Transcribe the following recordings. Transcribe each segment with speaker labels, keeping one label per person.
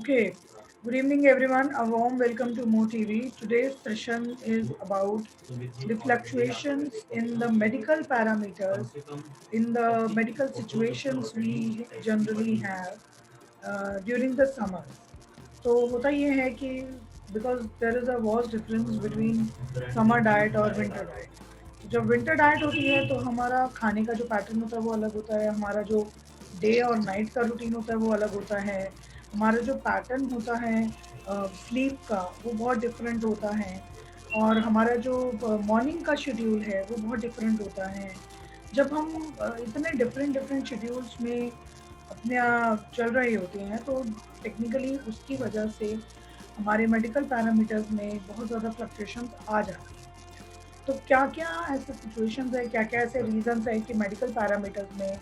Speaker 1: Okay, good evening everyone. A warm welcome to Mo TV. Today's session is about the fluctuations in the medical parameters, in the medical situations we generally have during the summers. तो होता ये है कि because there is a was difference between summer diet और winter diet. जब winter diet होती है तो हमारा खाने का जो पैटर्न होता है वो अलग होता है, हमारा जो डे और नाइट का रूटीन होता है वो अलग होता है, हमारा जो पैटर्न होता है स्लीप का वो बहुत डिफरेंट होता है, और हमारा जो मॉर्निंग का शेड्यूल है वो बहुत डिफरेंट होता है। जब हम इतने डिफरेंट डिफरेंट शेड्यूल्स में अपने चल रहे होते हैं तो टेक्निकली उसकी वजह से हमारे मेडिकल पैरामीटर्स में बहुत ज़्यादा फ्लक्चुएशंस आ जाती हैं। तो क्या क्या ऐसे सिचुएशंस है, क्या क्या ऐसे रीजंस है कि मेडिकल पैरामीटर्स में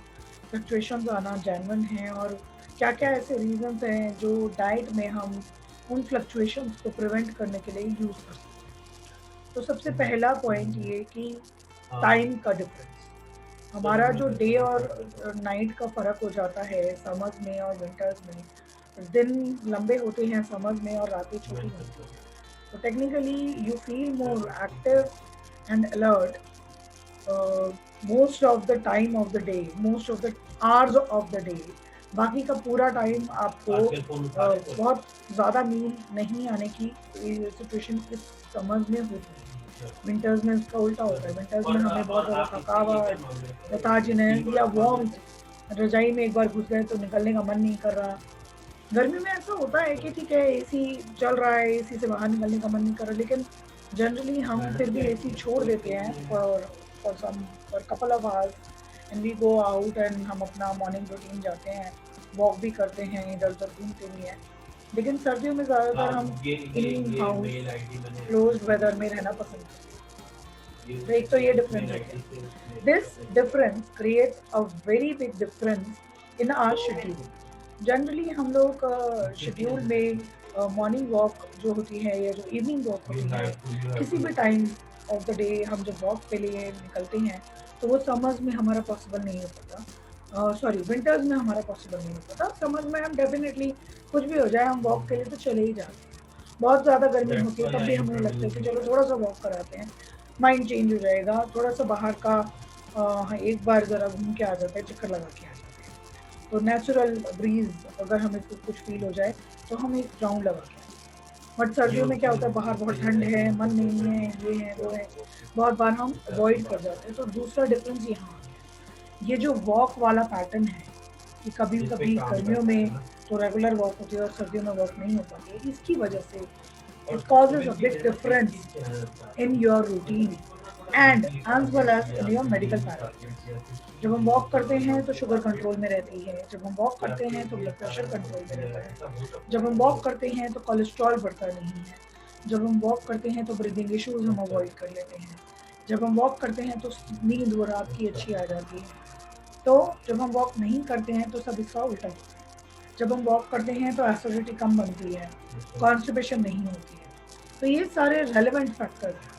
Speaker 1: फ्लक्चुएशंस आना जेन्युइन है, और क्या क्या ऐसे रीजंस हैं जो डाइट में हम उन फ्लक्चुएशंस को प्रिवेंट करने के लिए यूज़ कर सकते हैं। तो सबसे पहला पॉइंट ये कि टाइम का डिफरेंस, हमारा जो डे और नाइट का फ़र्क हो जाता है समर्स में और विंटर्स में। दिन लंबे होते हैं समर्स में और रातें छोटी होती हैं, तो technically you feel more active and alert most of the time of the day, most of the hours of the day. बाकी का पूरा टाइम आपको बहुत ज़्यादा नींद नहीं आने की सिचुएशन इस समर्स में होती है। विंटर्स में इसका उल्टा होता है, विंटर्स में हमें बहुत ज़्यादा थकावट, लेथार्जीनेस या वार्मथ, रजाई में एक बार घुस गए तो निकलने का मन नहीं कर रहा। गर्मी में ऐसा होता है कि ठीक है एसी चल रहा है, एसी से बाहर निकलने का मन नहीं कर रहा, लेकिन जनरली हम फिर भी एसी छोड़ देते हैं for couple of hours and we go out and हम अपना मॉर्निंग रूटीन जाते हैं, वॉक भी करते हैं, इधर उधर घूमते भी हैं। लेकिन सर्दियों में ज़्यादातर हम इन हाउस क्लोज वेदर में रहना पसंद करते हैं। तो एक तो ये डिफरेंस है। This difference creates a very big difference in our schedule. Generally हम लोग शेड्यूल में मॉर्निंग वॉक जो होती है या जो इवनिंग वॉक होती है, किसी भी टाइम ऑफ द डे हम जब वॉक के लिए निकलते हैं तो वो समर्स में हमारा पॉसिबल नहीं हो पाता, सॉरी विंटर्स में हमारा पॉसिबल नहीं हो पाता। समर्स में हम डेफिनेटली कुछ भी हो जाए हम वॉक के लिए तो चले ही जाते हैं। बहुत ज़्यादा गर्मी होती है तब भी हमें लगता है कि चलो थोड़ा सा वॉक कराते हैं, माइंड चेंज हो जाएगा, थोड़ा सा बाहर का एक बार ज़रा घूम के आ जाता है, चक्कर लगा के आ जाते हैं। तो नेचुरल ब्रीज अगर हमें कुछ फील हो जाए तो हम एक राउंड लगा के आते हैं। बट सर्दियों में क्या होता है, बाहर बहुत ठंड है, मन नहीं है, ये है वो है, बहुत बार हम अवॉइड कर जाते हैं। तो दूसरा डिफरेंस यहाँ आ गया, ये जो वॉक वाला पैटर्न है कि कभी कभी गर्मियों में तो रेगुलर वॉक होती है और सर्दियों में वॉक नहीं हो पाती है, इसकी वजह से it causes a big difference in your routine and as well as in your medical parameters। जब हम वॉक करते हैं तो शुगर कंट्रोल में रहती है, जब हम वॉक करते हैं तो ब्लड प्रेशर कंट्रोल में रहता है, जब हम वॉक करते हैं तो कोलेस्ट्रॉल बढ़ता नहीं है, जब हम वॉक करते हैं तो ब्रीदिंग इश्यूज हम अवॉइड कर लेते हैं, जब हम वॉक करते हैं तो नींद वो रात की अच्छी आ जाती है। तो जब हम वॉक नहीं करते हैं तो सब इसका उल्टा होता है। जब हम वॉक करते हैं तो एसिडिटी कम बनती है, कॉन्स्टिपेशन नहीं होती है। तो ये सारे रेलेवेंट फैक्टर्स हैं,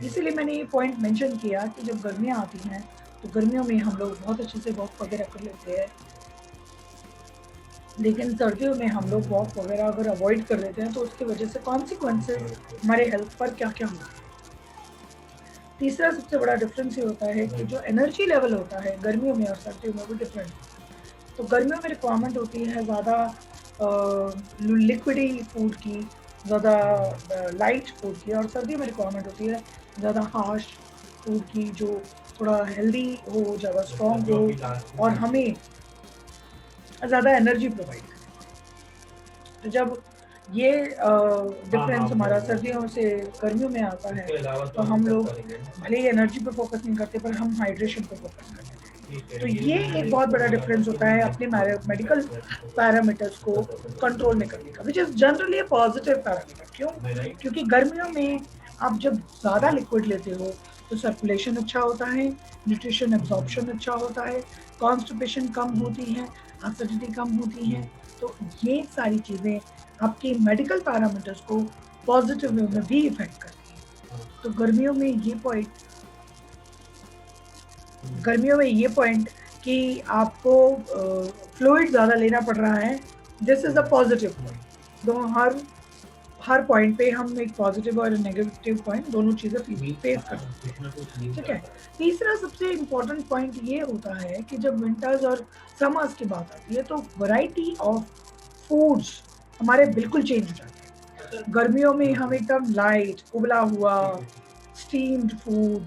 Speaker 1: इसीलिए मैंने ये पॉइंट मेंशन किया कि जब गर्मियाँ आती हैं तो गर्मियों में हम लोग बहुत अच्छे से वॉक वगैरह कर लेते हैं, लेकिन सर्दियों में हम लोग वॉक वगैरह अगर अवॉइड कर लेते हैं तो उसकी वजह से कॉन्सिक्वेंसेस हमारे हेल्थ पर क्या क्या होते हैं। तीसरा सबसे बड़ा डिफरेंस ये होता है कि जो एनर्जी लेवल होता है गर्मियों में और सर्दियों में वो डिफरेंट है। तो गर्मियों में रिक्वायरमेंट होती है ज़्यादा लिक्विडी फूड की, ज़्यादा लाइट फूड की, और सर्दियों में रिक्वायरमेंट होती है ज़्यादा हार्श फूड की जो थोड़ा हेल्दी हो, ज़्यादा स्ट्रॉन्ग हो और हमें ज़्यादा एनर्जी प्रोवाइड करे। तो जब ये डिफरेंस हमारा सर्दियों से गर्मियों में आता है तो हम लोग भले ही एनर्जी पे फोकस नहीं करते पर हम हाइड्रेशन पे फोकस करते हैं। तो ये एक बहुत बड़ा डिफरेंस होता है अपने मेडिकल पैरामीटर्स को कंट्रोल में करने का, which is generally positive parameter. क्यों? क्योंकि गर्मियों में आप जब ज़्यादा लिक्विड लेते हो तो सर्कुलेशन अच्छा होता है, न्यूट्रिशन एब्जॉर्प्शन अच्छा होता है, कॉन्स्टिपेशन कम होती है, एसिडिटी कम होती है। तो ये सारी चीज़ें आपके मेडिकल पैरामीटर्स को पॉजिटिव वे में भी इफेक्ट करती है। तो गर्मियों में ये पॉइंट कि आपको फ्लूइड ज़्यादा लेना पड़ रहा है, this is a positive point. दोनों हर पॉइंट पे हम एक पॉजिटिव और नेगेटिव पॉइंट दोनों चीज़ें फेस कर सकते हैं, ठीक है। तीसरा सबसे इम्पोर्टेंट पॉइंट ये होता है कि जब विंटर्स और समर्स की बात आती है तो वैरायटी ऑफ फूड्स हमारे बिल्कुल चेंज हो जाते हैं। गर्मियों में हम एकदम लाइट उबला हुआ स्टीम्ड फूड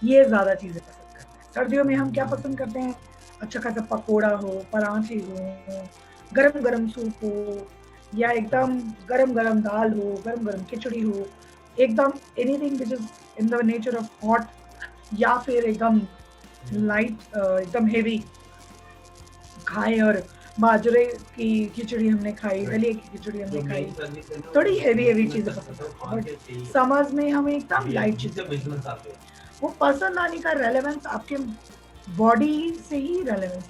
Speaker 1: ये ज़्यादा चीज़ें पसंद करते हैं। सर्दियों में हम क्या पसंद करते हैं, अच्छा खासा पकोड़ा हो, पराठे हो, गरम गरम सूप हो, या एकदम गरम गरम दाल हो, गरम गरम खिचड़ी हो, एकदम anything which is in the nature of hot, या फिर एकदम लाइट एकदम हेवी खाएं। और बाजरे की खिचड़ी हमने खाई, दलिया की खिचड़ी हमने खाई, थोड़ी हेवी हेवी चीज़ें पसंद है। बट समर्स में हमें एकदम लाइट चीज़ें, वो पसंद आने का रेलेवेंस आपके बॉडी से ही relevance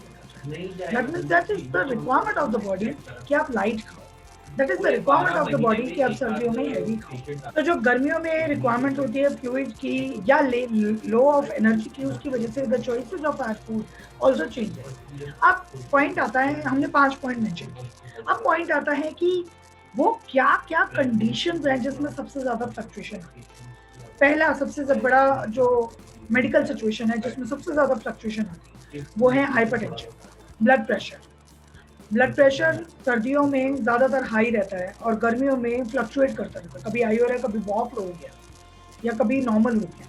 Speaker 1: that means that is the requirement of the body कि आप लाइट खाओ, that is the requirement of the body कि आप सर्दियों में हैवी खाओ। तो जो गर्मियों में रिक्वायरमेंट होती है फ्लूइड की या लो ऑफ एनर्जी की, उसकी वजह से the choices of our food also changes. अब पॉइंट आता है, हमने 5 पॉइंट मेंशन किए, अब पॉइंट आता है कि वो क्या क्या कंडीशन है जिसमें सबसे ज्यादा फ्लक्चुएशन आती है। पहला सबसे बड़ा जो मेडिकल सिचुएशन है जिसमें सबसे ज्यादा फ्लक्चुएशन आती है वो है hypertension, blood pressure. Blood pressure सर्दियों में ज़्यादातर हाई रहता है और गर्मियों में फ्लक्चुएट करता रहता है, कभी हाई हो रहा है, कभी बहुत लो हो गया, या कभी नॉर्मल हो गया,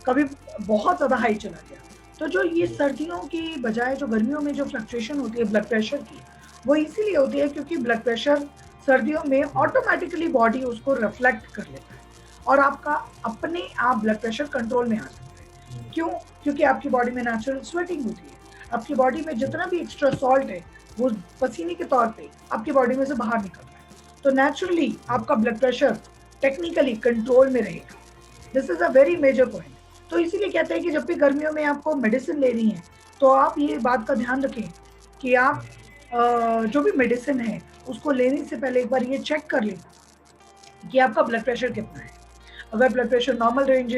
Speaker 1: कभी बहुत ज़्यादा हाई चला गया। तो जो ये सर्दियों की बजाय जो गर्मियों में जो फ्लक्चुएशन होती है ब्लड प्रेशर की, वो इसीलिए होती है क्योंकि ब्लड प्रेशर सर्दियों में ऑटोमेटिकली बॉडी उसको रिफ्लेक्ट कर लेता है और आपका अपने आप ब्लड प्रेशर कंट्रोल में आ जाता है। क्यों? क्योंकि आपकी बॉडी में नेचुरल स्वेटिंग होती है, आपकी बॉडी में जितना भी एक्स्ट्रा सॉल्ट है वो पसीने के तौर पे आपकी बॉडी में से बाहर निकलता है, तो नेचुरली आपका ब्लड प्रेशर टेक्निकली कंट्रोल में रहेगा। This is a very major point. तो इसीलिए कहते हैं कि जब भी गर्मियों में आपको मेडिसिन लेनी है तो आप ये बात का ध्यान रखें कि आप जो भी मेडिसिन है उसको लेने से पहले एक बार ये चेक कर लें कि आपका ब्लड प्रेशर कितना है। अगर ब्लड प्रेशर नॉर्मल रेंज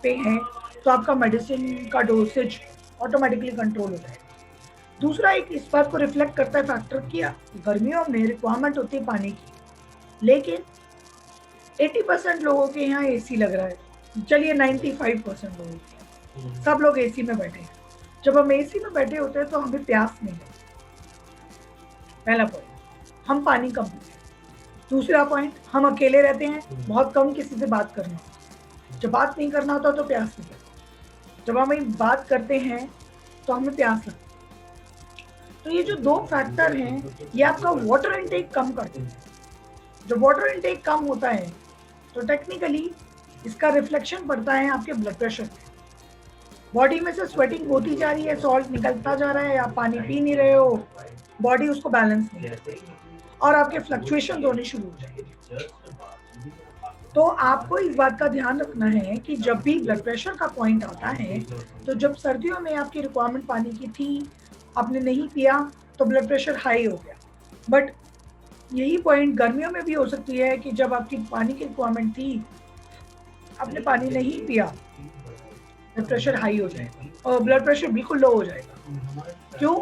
Speaker 1: पे है तो आपका मेडिसिन का डोसेज ऑटोमेटिकली कंट्रोल हो जाएगा। दूसरा एक इस बात को रिफ्लेक्ट करता है फैक्टर कि गर्मियों में रिक्वायरमेंट होती है पानी की, लेकिन 80% लोगों के यहाँ एसी लग रहा है, चलिए 95% लोगों के, सब लोग एसी में बैठे हैं। जब हम एसी में बैठे होते हैं तो हमें प्यास नहीं लगती, पहला पॉइंट, हम पानी कम पीते हैं। दूसरा पॉइंट, हम अकेले रहते हैं, बहुत कम किसी से बात करना होता है, जब बात नहीं करना होता तो प्यास नहीं लगती, जब हम बात करते हैं तो हमें प्यास लगती है। तो ये जो 2 फैक्टर हैं ये आपका वाटर इनटेक कम करते हैं। जब वाटर इनटेक कम होता है तो टेक्निकली इसका रिफ्लेक्शन पड़ता है आपके ब्लड प्रेशर पे। बॉडी में से स्वेटिंग होती जा रही है, सॉल्ट निकलता जा रहा है, आप पानी पी नहीं रहे हो, बॉडी उसको बैलेंस नहीं करती और आपके फ्लक्चुएशन होने शुरू हो जाएंगे। तो आपको इस बात का ध्यान रखना है कि जब भी ब्लड प्रेशर का पॉइंट आता है, तो जब सर्दियों में आपकी रिक्वायरमेंट पानी की थी, आपने नहीं पिया तो ब्लड प्रेशर हाई हो गया। बट यही पॉइंट गर्मियों में भी हो सकती है कि जब आपकी पानी की रिक्वायरमेंट थी, आपने पानी नहीं पिया, ब्लड प्रेशर हाई हो जाएगा और ब्लड प्रेशर बिल्कुल लो हो जाएगा। क्यों?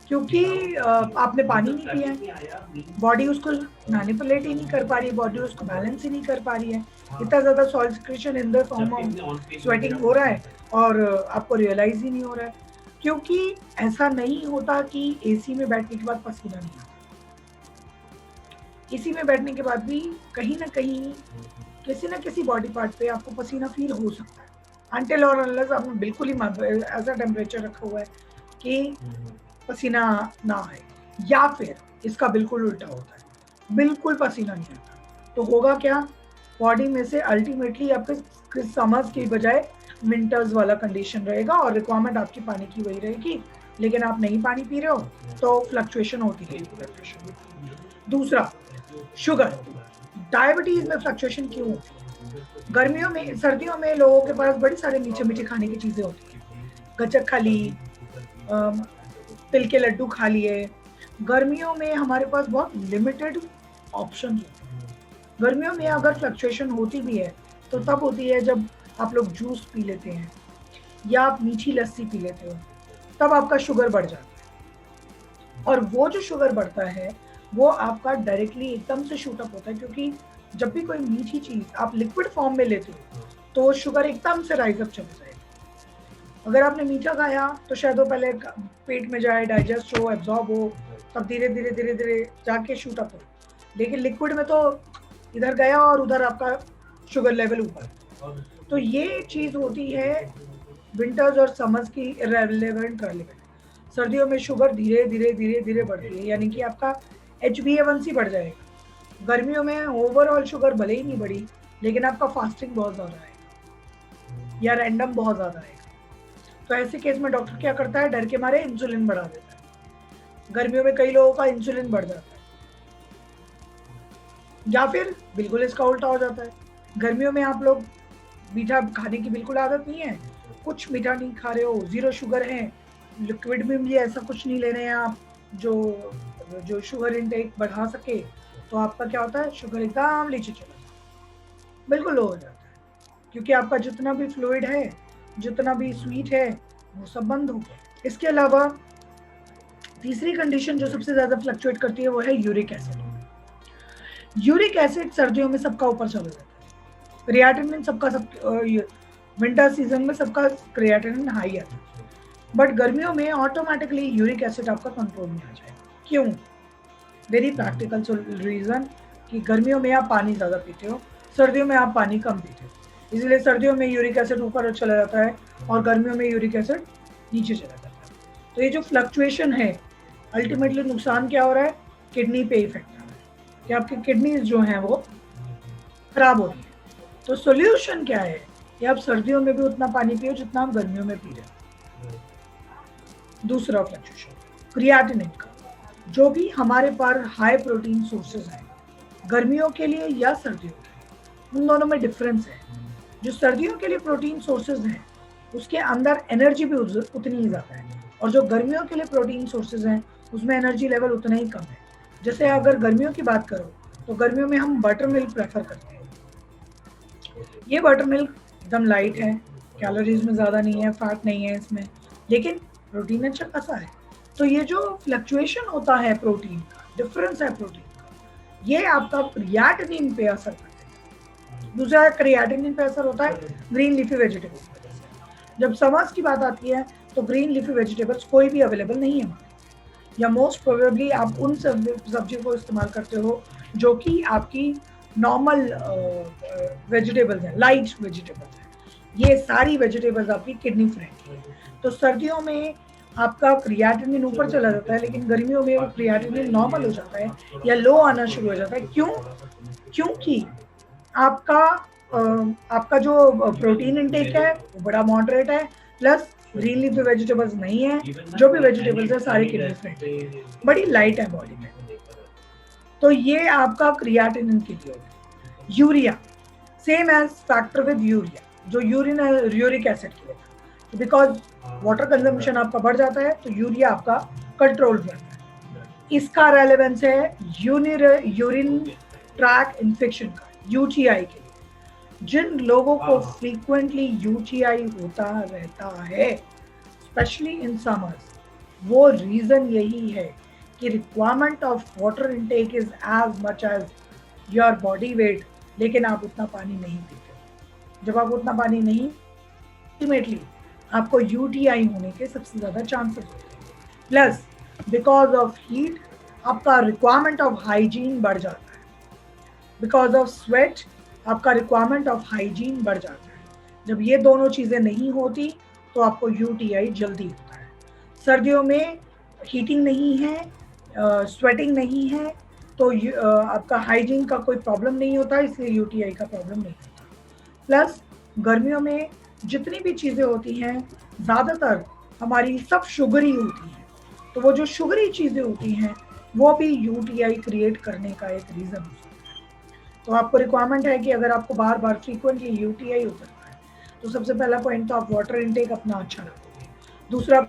Speaker 1: क्योंकि आपने पानी नहीं पिया है, बॉडी उसको मैनिपुलेट ही नहीं कर पा रही है, बॉडी उसको बैलेंस ही नहीं कर पा रही है। इतना ज़्यादा salt secretion in the form of sweating हो रहा है और आपको रियलाइज ही नहीं हो रहा है। क्योंकि ऐसा नहीं होता कि एसी में बैठने के बाद पसीना नहीं आता, एसी में बैठने के बाद भी कहीं ना कहीं किसी ना किसी बॉडी पार्ट पे आपको पसीना फील हो सकता है, अनटिल और अनलेस आपने बिल्कुल ही ऐसा टेम्परेचर रखा हुआ है कि पसीना ना आए, या फिर इसका बिल्कुल उल्टा होता है, बिल्कुल पसीना नहीं आता। तो होगा क्या, बॉडी में से अल्टीमेटली आपके समर्स की बजाय विंटर्स वाला कंडीशन रहेगा और रिक्वायरमेंट आपकी पानी की वही रहेगी, लेकिन आप नहीं पानी पी रहे हो तो फ्लक्चुएशन होती है। दूसरा, शुगर, डायबिटीज में फ्लक्चुएशन क्यों होती है? गर्मियों में, सर्दियों में लोगों के पास बड़ी सारे मीठे मीठे खाने की चीज़ें होती हैं, गचक खा ली, तिल के लड्डू खा लिए। गर्मियों में हमारे पास बहुत लिमिटेड ऑप्शन होते हैं। गर्मियों में अगर फ्लक्चुएशन होती भी है तो तब होती है जब आप लोग जूस पी लेते हैं या आप मीठी लस्सी पी लेते हो, तब आपका शुगर बढ़ जाता है। और वो जो शुगर बढ़ता है वो आपका डायरेक्टली एकदम से शूट अप होता है, क्योंकि जब भी कोई मीठी चीज़ आप लिक्विड फॉर्म में लेते हो तो शुगर एकदम से राइज अप चला जाएगा। अगर आपने मीठा खाया तो शायद वो पहले पेट में जाए, डाइजेस्ट हो, एब्जॉर्ब हो, तब धीरे धीरे धीरे धीरे जाके शूट अप हो। लेकिन लिक्विड में तो इधर गया और उधर आपका शुगर लेवल ऊपर। तो ये चीज़ होती है विंटर्स और समर्स की रेलेवेंट। सर्दियों में शुगर धीरे धीरे धीरे धीरे बढ़ती है, यानी कि आपका HbA1c बढ़ जाएगा। गर्मियों में ओवरऑल शुगर भले ही नहीं बढ़ी, लेकिन आपका फास्टिंग बहुत ज़्यादा है या रैंडम बहुत ज़्यादा है। तो ऐसे केस में डॉक्टर क्या करता है, डर के मारे इंसुलिन बढ़ा देता है। गर्मियों में कई लोगों का इंसुलिन बढ़ जाता है, या फिर बिल्कुल इसका उल्टा हो जाता है। गर्मियों में आप लोग मीठा खाने की बिल्कुल आदत नहीं है, कुछ मीठा नहीं खा रहे हो, जीरो शुगर है, लिक्विड में भी ऐसा कुछ नहीं ले रहे हैं आप जो शुगर इनटेक बढ़ा सके, तो आपका क्या होता है, शुगर एकदम नीचे चला जाता है, बिल्कुल लो हो जाता है, क्योंकि आपका जितना भी फ्लूइड है, जितना भी स्वीट है, वो सब बंद हो गया। इसके अलावा तीसरी कंडीशन जो सबसे ज़्यादा फ्लक्चुएट करती है वो है यूरिक एसिड। यूरिक एसिड सर्दियों में सबका ऊपर चला जाता है, क्रिएटिनिन सबका विंटर सीजन में सबका क्रिएटिनिन हाई आता है, बट गर्मियों में ऑटोमेटिकली यूरिक एसिड आपका कंट्रोल में आ जाएगा। क्यों? वेरी प्रैक्टिकल रीज़न कि गर्मियों में आप पानी ज़्यादा पीते हो, सर्दियों में आप पानी कम पीते हो, इसलिए सर्दियों में यूरिक एसिड ऊपर चला जाता है और गर्मियों में यूरिक एसिड नीचे चला जाता है। तो ये जो फ्लक्चुएशन है, अल्टीमेटली नुकसान क्या हो रहा है, किडनी पे इफेक्ट आ रहा है कि आपकी किडनीज जो हैं वो खराब हो रही है। तो सोल्यूशन क्या है कि आप सर्दियों में भी उतना पानी पियो जितना आप गर्मियों में पी रहे हो। दूसरा फ्लक्चुएशन क्रिएटिनिन का, जो भी हमारे पास हाई प्रोटीन सोर्सेज हैं गर्मियों के लिए या सर्दियों के लिए, उन दोनों में डिफरेंस है। जो सर्दियों के लिए प्रोटीन सोर्सेज हैं उसके अंदर एनर्जी भी उतनी ही ज़्यादा है, और जो गर्मियों के लिए प्रोटीन सोर्सेज हैं उसमें एनर्जी लेवल उतना ही कम है। जैसे अगर गर्मियों की बात करो तो गर्मियों में हम बटर मिल्क प्रेफर करते हैं। ये बटर मिल्क एकदम लाइट है, कैलोरीज में ज़्यादा नहीं है, फैट नहीं है इसमें, लेकिन प्रोटीन अच्छा खासा है। तो ये जो फ्लक्चुएशन होता है प्रोटीन का, डिफरेंस है प्रोटीन का, ये आपका क्रिएटिनिन पे असर करता है। दूसरा क्रिएटिनिन पे असर होता है ग्रीन लीफी वेजिटेबल्स पे। जब समर्स की बात आती है तो ग्रीन लीफी वेजिटेबल्स कोई भी अवेलेबल नहीं है, या मोस्ट प्रोबेबली आप उन सब्जियों को इस्तेमाल करते हो जो कि आपकी नॉर्मल वेजिटेबल्स हैं, लाइट वेजिटेबल्स हैं। ये सारी वेजिटेबल्स आपकी किडनी फ्रेंडली है। तो सर्दियों में आपका क्रिएटिनिन ऊपर चला जाता है, लेकिन गर्मियों में वो क्रिएटिनिन नॉर्मल हो जाता है या लो आना शुरू हो जाता है। क्यों? क्योंकि आपका जो प्रोटीन इंटेक है वो बड़ा मॉडरेट है, प्लस ग्रीन लीफी वेजिटेबल्स नहीं है, जो भी वेजिटेबल्स है सारे किडनी फ्रेंडली, बड़ी लाइट है बॉडी में। तो ये आपका क्रिएटिनिन के लिए होगा। Urea same age factor with urea, जो यूरिक एसिड के लिए, बिकॉज वाटर कंजम्पशन आपका बढ़ जाता है तो यूरिया आपका कंट्रोल में आता है। इसका रेलेवेंस है यूरिन ट्रैक इन्फेक्शन का, यूटीआई के लिए। जिन लोगों को फ्रीक्वेंटली यूटीआई होता रहता है, स्पेशली इन समर्स, वो रीज़न यही है कि requirement of water intake is as much as your body weight, लेकिन आप उतना पानी नहीं पीते। जब आप उतना पानी नहीं, अल्टीमेटली आपको यूटीआई होने के सबसे ज़्यादा चांसेस होते हैं। प्लस बिकॉज ऑफ हीट आपका रिक्वायरमेंट ऑफ हाइजीन बढ़ जाता है, बिकॉज ऑफ स्वेट आपका रिक्वायरमेंट ऑफ हाइजीन बढ़ जाता है। जब ये दोनों चीज़ें नहीं होती तो आपको यूटीआई जल्दी होता है। सर्दियों में हीटिंग नहीं है, स्वेटिंग नहीं है, तो आपका हाइजीन का कोई प्रॉब्लम नहीं होता, इसलिए यूटीआई का प्रॉब्लम नहीं होता। प्लस गर्मियों में जितनी भी चीज़ें होती हैं ज़्यादातर हमारी सब शुगरी होती हैं, तो वो जो शुगरी चीज़ें होती हैं वो भी यूटीआई क्रिएट करने का एक रीज़न हो सकता है। तो आपको रिक्वायरमेंट है कि अगर आपको बार बार फ्रीक्वेंटली यूटीआई होता है तो सबसे पहला पॉइंट तो आप वाटर इनटेक अपना अच्छा रखोगे, दूसरा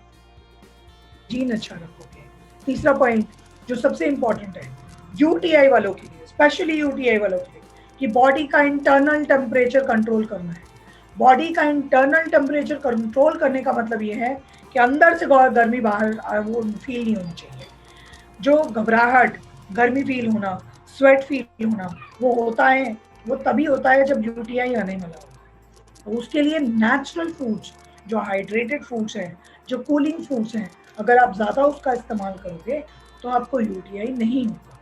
Speaker 1: जीन अच्छा रखोगे, तीसरा पॉइंट जो सबसे इम्पॉर्टेंट है यूटीआई वालों के लिए, स्पेशली यूटीआई वालों के लिए, कि बॉडी का इंटरनल टेम्परेचर कंट्रोल करना है। बॉडी का इंटरनल टेम्परेचर कंट्रोल करने का मतलब ये है कि अंदर से गर्मी बाहर वो फील नहीं होनी चाहिए। जो घबराहट, गर्मी फील होना, स्वेट फील होना, वो होता है, वो तभी होता है जब यूटीआई आने वाला होता है। तो उसके लिए नेचुरल फूड्स, जो हाइड्रेटेड फूड्स हैं, जो कूलिंग फूड्स हैं, अगर आप ज़्यादा उसका इस्तेमाल करोगे तो आपको यूटीआई नहीं होगा।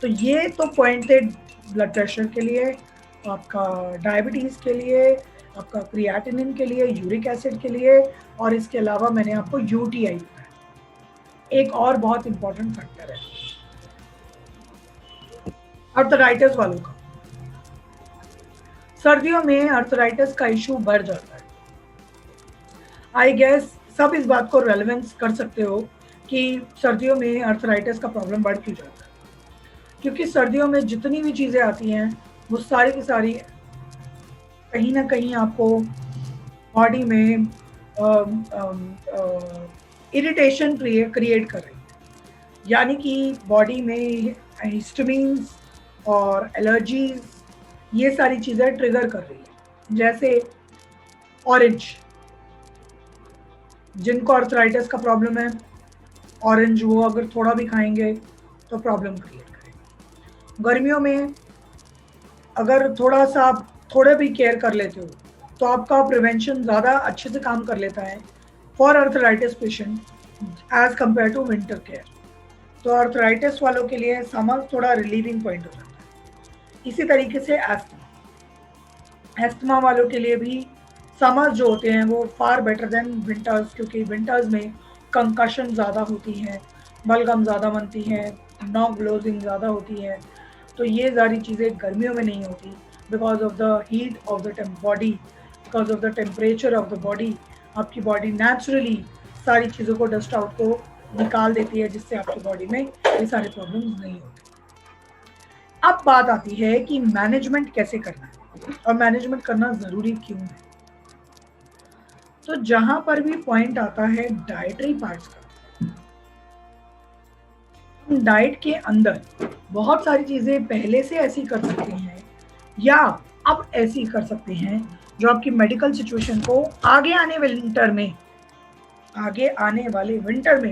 Speaker 1: तो ये तो पॉइंट थे ब्लड प्रेशर के लिए, आपका डायबिटीज़ के लिए, आपका क्रिएटिनिन के लिए, यूरिक एसिड के लिए, और इसके अलावा मैंने आपको यूटीआई बताया। एक और बहुत इंपॉर्टेंट फैक्टर है अर्थराइटिस वालों का। सर्दियों में अर्थराइटिस का इशू बढ़ जाता है। आई गेस सब इस बात को रेलेवेंस कर सकते हो कि सर्दियों में अर्थराइटिस का प्रॉब्लम बढ़ क्यों जाता है, क्योंकि सर्दियों में जितनी भी चीज़ें आती हैं वो सारी की सारी कहीं ना कहीं आपको बॉडी में इरिटेशन क्रिएट कर रही है, यानी कि बॉडी में हिस्टामिन्स और एलर्जीज, ये सारी चीज़ें ट्रिगर कर रही है। जैसे ऑरेंज, जिनको अर्थराइटिस का प्रॉब्लम है, ऑरेंज वो अगर थोड़ा भी खाएंगे तो प्रॉब्लम क्रिएट करेगा। गर्मियों में अगर थोड़ा सा आप थोड़े भी केयर कर लेते हो तो आपका प्रिवेंशन ज़्यादा अच्छे से काम कर लेता है for arthritis patient as compare to winter care. तो अर्थराइटिस वालों के लिए समर थोड़ा रिलीविंग पॉइंट हो जाता है। इसी तरीके से एस्थमा वालों के लिए भी समर्स जो होते हैं वो फार बेटर देन विंटर्स, क्योंकि विंटर्स में कंकशन ज़्यादा होती है, बलगम ज़्यादा बनती है, नॉक ब्लोजिंग ज़्यादा होती है। तो ये सारी चीज़ें गर्मियों में नहीं होती because of the heat of the body, because of the temperature of the body. आपकी बॉडी नेचुरली सारी चीज़ों को, डस्ट आउट को निकाल देती है, जिससे आपकी बॉडी में ये सारे प्रॉब्लम्स नहीं होते। अब बात आती है कि मैनेजमेंट कैसे करना है और मैनेजमेंट करना ज़रूरी क्यों है। तो जहां पर भी पॉइंट आता है डाइटरी पार्ट्स का, हम डाइट के अंदर बहुत सारी चीज़ें पहले से ऐसी कर सकते हैं या अब ऐसी कर सकते हैं जो आपकी मेडिकल सिचुएशन को आगे आने वाले विंटर में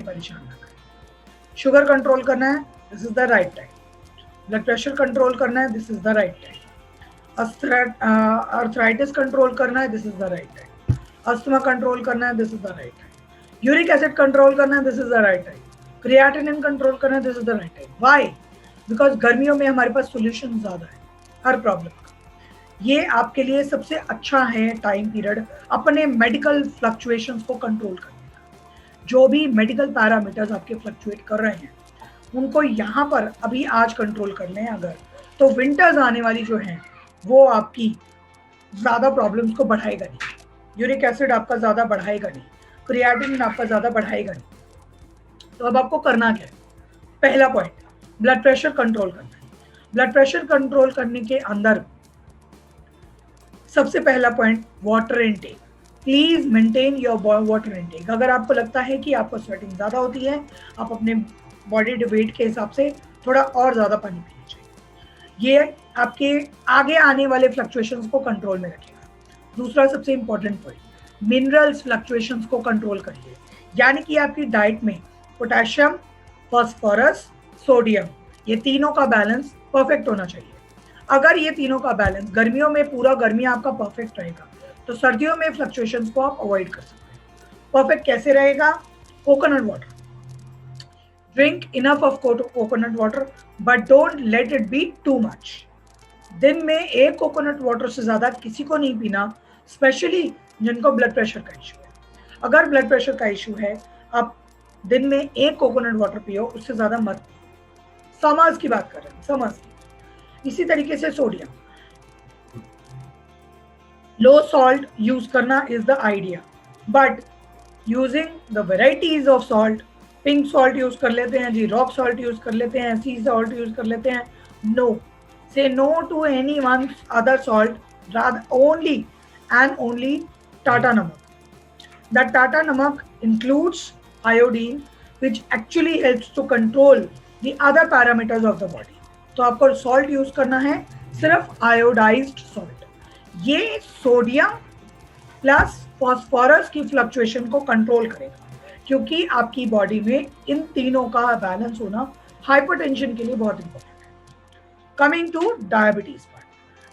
Speaker 1: परेशान ना करे। शुगर कंट्रोल करना है, this is the right time. Blood pressure control करना है, this is the right time. Arthritis control करना है, this is the right time. Asthma control करना है, this is the right time. Uric acid control करना है, this is the right time. Creatinine control करना है, this is the right time. Why? Because गर्मियों में हमारे पास सोल्यूशन ज़्यादा है हर प्रॉब्लम का। ये आपके लिए सबसे अच्छा है टाइम पीरियड अपने मेडिकल फ्लक्चुएशंस को कंट्रोल करने का। जो भी मेडिकल पैरामीटर्स आपके फ्लक्चुएट कर रहे हैं उनको यहाँ पर अभी आज कंट्रोल कर लें अगर, तो विंटर्स आने वाली जो हैं वो आपकी ज़्यादा प्रॉब्लम्स को बढ़ाएगा नहीं। यूरिक एसिड आपका ज़्यादा बढ़ाएगा नहीं, क्रिएटिनिन आपका ज़्यादा बढ़ाएगा नहीं। तो अब आपको करना क्या है? पहला पॉइंट, ब्लड प्रेशर कंट्रोल करना है। ब्लड प्रेशर कंट्रोल करने के अंदर सबसे पहला point, water intake. Please maintain your water intake. अगर आपको लगता है कि आपको स्वेटिंग ज़्यादा होती है, आप अपने बॉडी वेट के हिसाब से थोड़ा और ज़्यादा पानी पीना चाहिए। ये आपके आगे आने वाले फ्लक्चुएशंस को कंट्रोल में रखेगा। दूसरा सबसे इंपॉर्टेंट पॉइंट, मिनरल्स फ्लक्चुएशंस को कंट्रोल करिए, यानी कि आपकी डाइट में पोटेशियम, फास्फोरस, सोडियम, ये तीनों का बैलेंस परफेक्ट होना चाहिए। अगर ये तीनों का बैलेंस गर्मियों में पूरा गर्मी आपका परफेक्ट रहेगा तो सर्दियों में फ्लक्चुएशंस को आप अवॉइड कर सकते हैं। परफेक्ट कैसे रहेगा? Coconut water, drink enough of coconut water but don't let it be too much. दिन में एक कोकोनट वाटर से ज़्यादा किसी को नहीं पीना, स्पेशली जिनको ब्लड प्रेशर का इशू है। अगर ब्लड प्रेशर का इशू है, आप दिन में एक कोकोनट वाटर पियो, उससे ज़्यादा मत पियो। समर्स की बात कर रहे हैं, समर्स की। इसी तरीके से सोडियम, लो सॉल्ट यूज करना is the idea, but using the varieties of salt, pink salt use कर लेते हैं जी, रॉक सॉल्ट यूज कर लेते हैं, सी सॉल्ट यूज कर लेते हैं। No, say no to any one other salt, rather only and only Tata Namak. That Tata Namak includes iodine, which actually helps to control the other parameters of the body. तो आपको salt use करना है, सिर्फ iodized salt. ये sodium plus phosphorus की fluctuation को control करेगा, क्योंकि आपकी बॉडी में इन तीनों का बैलेंस होना हाइपरटेंशन के लिए बहुत इंपॉर्टेंट है। Coming two diabetes part,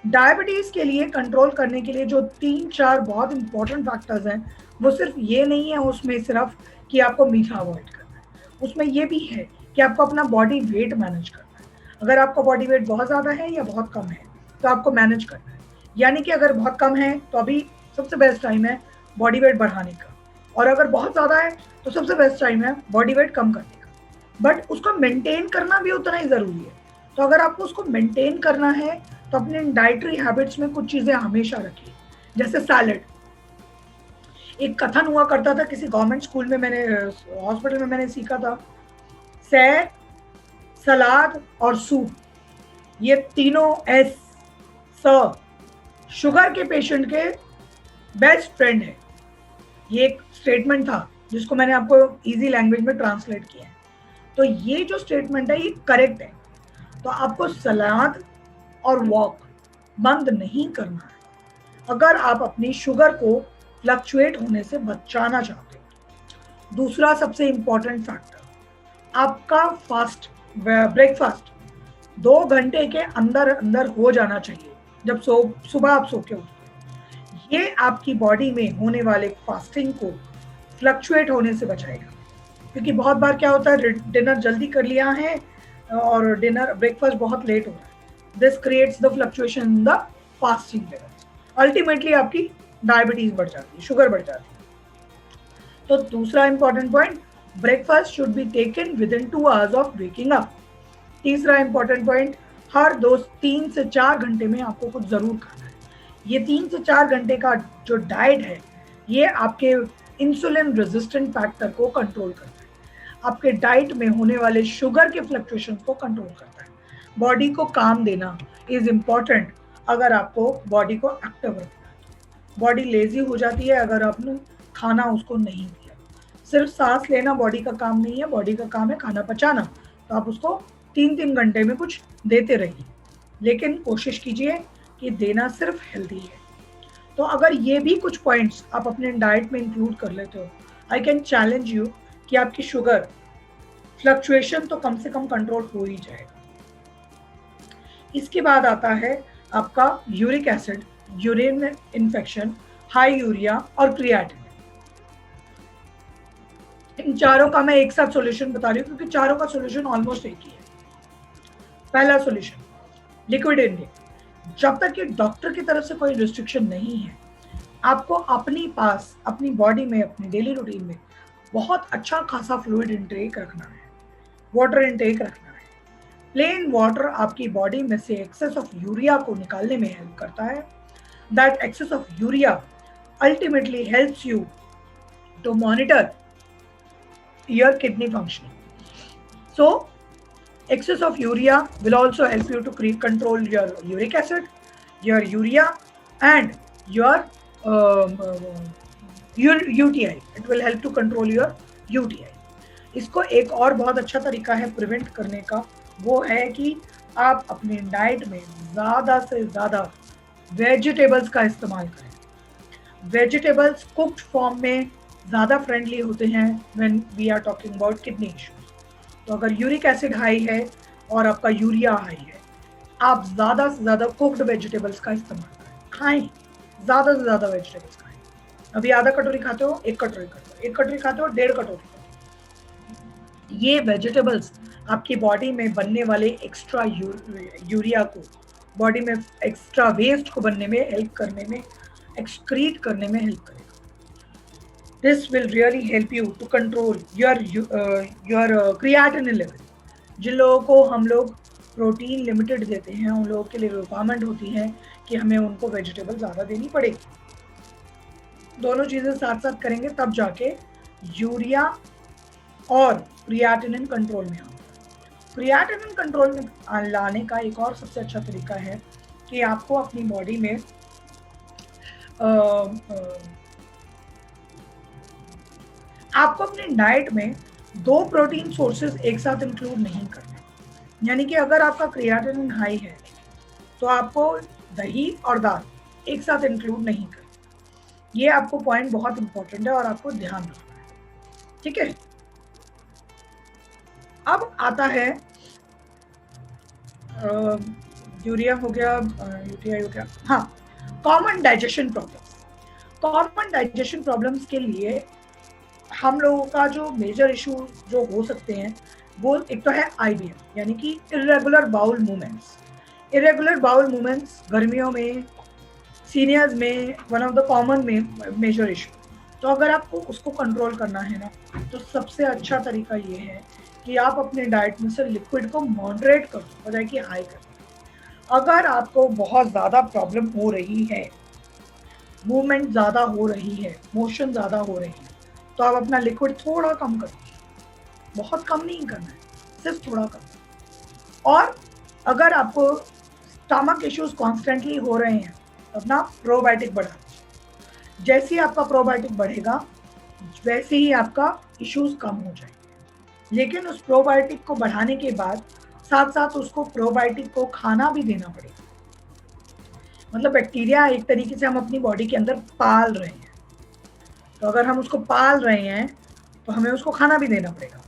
Speaker 1: diabetes के लिए कंट्रोल करने के लिए जो 3-4 बहुत इंपॉर्टेंट फैक्टर्स हैं, वो सिर्फ ये नहीं है उसमें सिर्फ कि आपको मीठा अवॉइड करना है, उसमें ये भी है कि आपको अपना बॉडी वेट मैनेज करना है। अगर आपका बॉडी वेट बहुत ज़्यादा है या बहुत कम है तो आपको मैनेज करना है। यानी कि अगर बहुत कम है तो अभी सबसे बेस्ट टाइम है बॉडी वेट बढ़ाने का, और अगर बहुत ज़्यादा है तो सबसे बेस्ट टाइम है बॉडी वेट कम करने का। बट उसको मेंटेन करना भी उतना ही ज़रूरी है। तो अगर आपको उसको मेंटेन करना है तो अपने डाइटरी हैबिट्स में कुछ चीज़ें हमेशा रखिए, जैसे सैलड। एक कथन हुआ करता था किसी गवर्नमेंट स्कूल में, मैंने हॉस्पिटल में मैंने सीखा था, सैर, सलाद और सूप, ये तीनों एस शुगर के पेशेंट के बेस्ट फ्रेंड है। ये एक स्टेटमेंट था जिसको मैंने आपको इजी लैंग्वेज में ट्रांसलेट किया है। तो ये जो स्टेटमेंट है ये करेक्ट है। तो आपको सलाद और वॉक बंद नहीं करना है अगर आप अपनी शुगर को फ्लक्चुएट होने से बचाना चाहते हो। दूसरा सबसे इंपॉर्टेंट फैक्टर, आपका फास्ट ब्रेकफास्ट 2 घंटे के अंदर अंदर हो जाना चाहिए। जब सुबह आप सो के उठते, ये आपकी बॉडी में होने वाले फास्टिंग को फ्लक्चुएट होने से बचाएगा। क्योंकि बहुत बार क्या होता है, डिनर जल्दी कर लिया है और डिनर ब्रेकफास्ट बहुत लेट हो रहा है, this creates the fluctuation in the fasting level. Ultimately आपकी डायबिटीज बढ़ जाती है, शुगर बढ़ जाती है। तो दूसरा important point, breakfast should be taken with in 2 hours of waking up. तीसरा इंपॉर्टेंट पॉइंट, हर 3 से 4 घंटे में आपको कुछ जरूर खाना है। ये 3 से 4 घंटे का जो डाइट है ये आपके इंसुलिन रेजिस्टेंट फैक्टर को कंट्रोल करता है, आपके डाइट में होने वाले शुगर के फ्लक्चुएशन को कंट्रोल करता है। बॉडी को काम देना इज इम्पॉर्टेंट अगर आपको बॉडी को एक्टिव रखना है। बॉडी लेजी हो जाती है अगर आपने खाना उसको नहीं दिया। सिर्फ सांस लेना बॉडी का काम नहीं है, बॉडी का काम है खाना पचाना। तो आप उसको 3-3 घंटे में कुछ देते रहिए, लेकिन कोशिश कीजिए कि देना सिर्फ हेल्दी है। तो अगर ये भी कुछ पॉइंट्स आप अपने डाइट में इंक्लूड कर लेते हो, आई कैन चैलेंज यू कि आपकी शुगर फ्लक्चुएशन तो कम से कम कंट्रोल हो ही जाएगा। इसके बाद आता है आपका uric acid, urine infection, high urea और क्रिएटिनिन। इन चारों का मैं एक साथ सॉल्यूशन बता रही हूँ क्योंकि चारों का सॉल्यूशन ऑलमोस्ट एक ही है। पहला सॉल्यूशन, लिक्विड इनटेक। जब तक कि डॉक्टर की तरफ से कोई रिस्ट्रिक्शन नहीं है, आपको अपनी पास अपनी बॉडी में अपनी डेली रूटीन में बहुत अच्छा खासा फ्लूइड इंटेक रखना है, वाटर इंटेक रखना है। प्लेन वाटर आपकी बॉडी में से एक्सेस ऑफ यूरिया को निकालने में हेल्प करता है। That excess of urea ultimately helps you to monitor your kidney functioning. So excess of urea will also help you to control your uric acid, your urea and your UTI. It will help to control your UTI. इसको एक और बहुत अच्छा तरीका है prevent करने का, वो है कि आप अपने डाइट में ज़्यादा से ज़्यादा वेजिटेबल्स का इस्तेमाल करें। वेजिटेबल्स कुक्ड फॉर्म में ज़्यादा फ्रेंडली होते हैं when we are talking about kidney issues. तो अगर यूरिक एसिड हाई है और आपका यूरिया हाई है, आप ज़्यादा से ज़्यादा कुक्ड वेजिटेबल्स का इस्तेमाल करें, खाएं, ज़्यादा से ज़्यादा वेजिटेबल्स खाएं। अभी आधा कटोरी खाते हो, 1 कटोरी खाते हो, 1 कटोरी खाते हो, 1.5 कटोरी खाते हो। ये वेजिटेबल्स आपकी बॉडी में बनने वाले एक्स्ट्रा यूरिया को, बॉडी में एक्स्ट्रा वेस्ट को बनने में हेल्प करने में, एक्सक्रीट करने में हेल्प करेगा। This will really help you to control your creatinine level. जिन लोगों को हम लोग प्रोटीन लिमिटेड देते हैं, उन लोगों के लिए रिक्वायरमेंट होती है कि हमें उनको वेजिटेबल ज़्यादा देनी पड़ेगी। दोनों चीज़ें साथ साथ करेंगे तब जाके यूरिया और क्रिएटिनिन कंट्रोल में आएगा। क्रिएटिनिन कंट्रोल में लाने का एक और सबसे अच्छा तरीका है कि आपको अपनी बॉडी में आपको अपने डाइट में 2 प्रोटीन सोर्सेज एक साथ इंक्लूड नहीं करने। यानी कि अगर आपका क्रिएटिनिन हाई है तो आपको दही और दाल एक साथ इंक्लूड नहीं करना। ये आपको पॉइंट बहुत इंपॉर्टेंट है और आपको ध्यान रखना है, ठीक है। अब आता है यूरिया हो गया, यूटीआई हो गया। हाँ, common digestion problems. Common digestion problems के लिए हम लोगों का जो मेजर इशू जो हो सकते हैं, वो एक तो है आईबीएम, यानी कि irregular bowel movements. Irregular bowel movements गर्मियों में सीनियर्स में वन ऑफ द कॉमन में मेजर इशू। तो अगर आपको उसको कंट्रोल करना है ना, तो सबसे अच्छा तरीका ये है कि आप अपने डाइट में से लिक्विड को मॉडरेट करो, बजाय कि हाई करो। अगर आपको बहुत ज़्यादा प्रॉब्लम हो रही है, मूवमेंट ज़्यादा हो रही है, मोशन ज़्यादा हो रही है, तो आप अपना लिक्विड थोड़ा कम करो। बहुत कम नहीं करना है, सिर्फ थोड़ा कम। और अगर आपको स्टमक इश्यूज कॉन्स्टेंटली हो रहे हैं, तो अपना प्रोबायोटिक बढ़ा। जैसे ही आपका प्रोबायोटिक बढ़ेगा, वैसे ही आपका इश्यूज कम हो जाएंगे। लेकिन उस प्रोबायोटिक को बढ़ाने के बाद साथ साथ उसको प्रोबायोटिक को खाना भी देना पड़ेगा। मतलब बैक्टीरिया एक तरीके से हम अपनी बॉडी के अंदर पाल रहे हैं, तो अगर हम उसको पाल रहे हैं तो हमें उसको खाना भी देना पड़ेगा।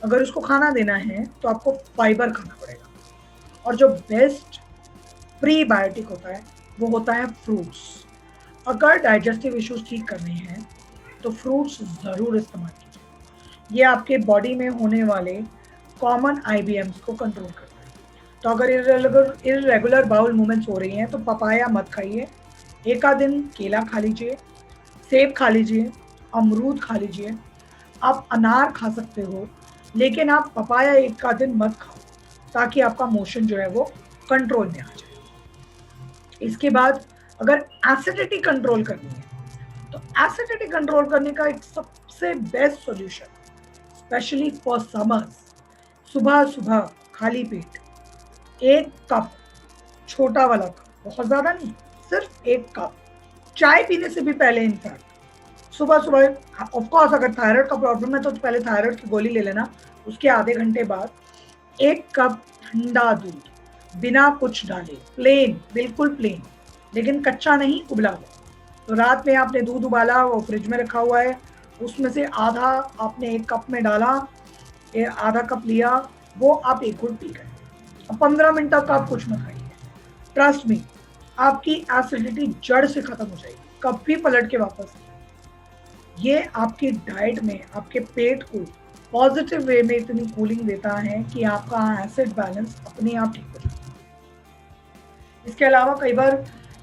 Speaker 1: अगर उसको खाना देना है तो आपको फाइबर खाना पड़ेगा। और जो बेस्ट प्रीबायोटिक होता है वो होता है फ्रूट्स। अगर डाइजेस्टिव इश्यूज ठीक करने हैं तो फ्रूट्स ज़रूर इस्तेमाल कीजिए। ये आपके बॉडी में होने वाले कॉमन आईबीएम्स को कंट्रोल करता है। तो अगर इरेगुलर बाउल मूवमेंट्स हो रही हैं तो पपाया मत खाइए, एक आध दिन केला खा लीजिए, सेब खा लीजिए, अमरूद खा लीजिए। आप अनार खा सकते हो, लेकिन आप पपाया एक आध दिन मत खाओ, ताकि आपका मोशन जो है वो कंट्रोल में आ जाए। इसके बाद अगर एसिडिटी कंट्रोल करनी है, तो एसिडिटी कंट्रोल करने का एक सबसे best solution, specially for summers, सुबह सुबह खाली पेट 1 कप, छोटा वाला कप, बहुत ज़्यादा नहीं, सिर्फ 1 कप, चाय पीने से भी पहले इनफैक्ट सुबह सुबह। ऑफ कोर्स अगर थायराइड का प्रॉब्लम है तो पहले थायराइड की गोली ले लेना, उसके आधे घंटे बाद 1 कप ठंडा दूध, बिना कुछ डाले, प्लेन, बिल्कुल प्लेन, लेकिन कच्चा नहीं, उबला हुआ। तो रात में आपने दूध उबाला, वो फ्रिज में रखा हुआ है, उसमें से आधा आपने 1 कप में डाला, आधा कप लिया, वो आप 1 घूंट पी गए। अब 15 मिनट तक आप कुछ मत खाइए। ट्रस्ट मी, आपकी एसिडिटी जड़ से खत्म हो जाएगी, कभी पलट के वापस नहीं। ये आपकी डाइट में आपके पेट को पॉजिटिव वे में इतनी कूलिंग देता है कि आपका एसिड बैलेंस अपने आप ठीक हो जाता है। इसके अलावा कई बार,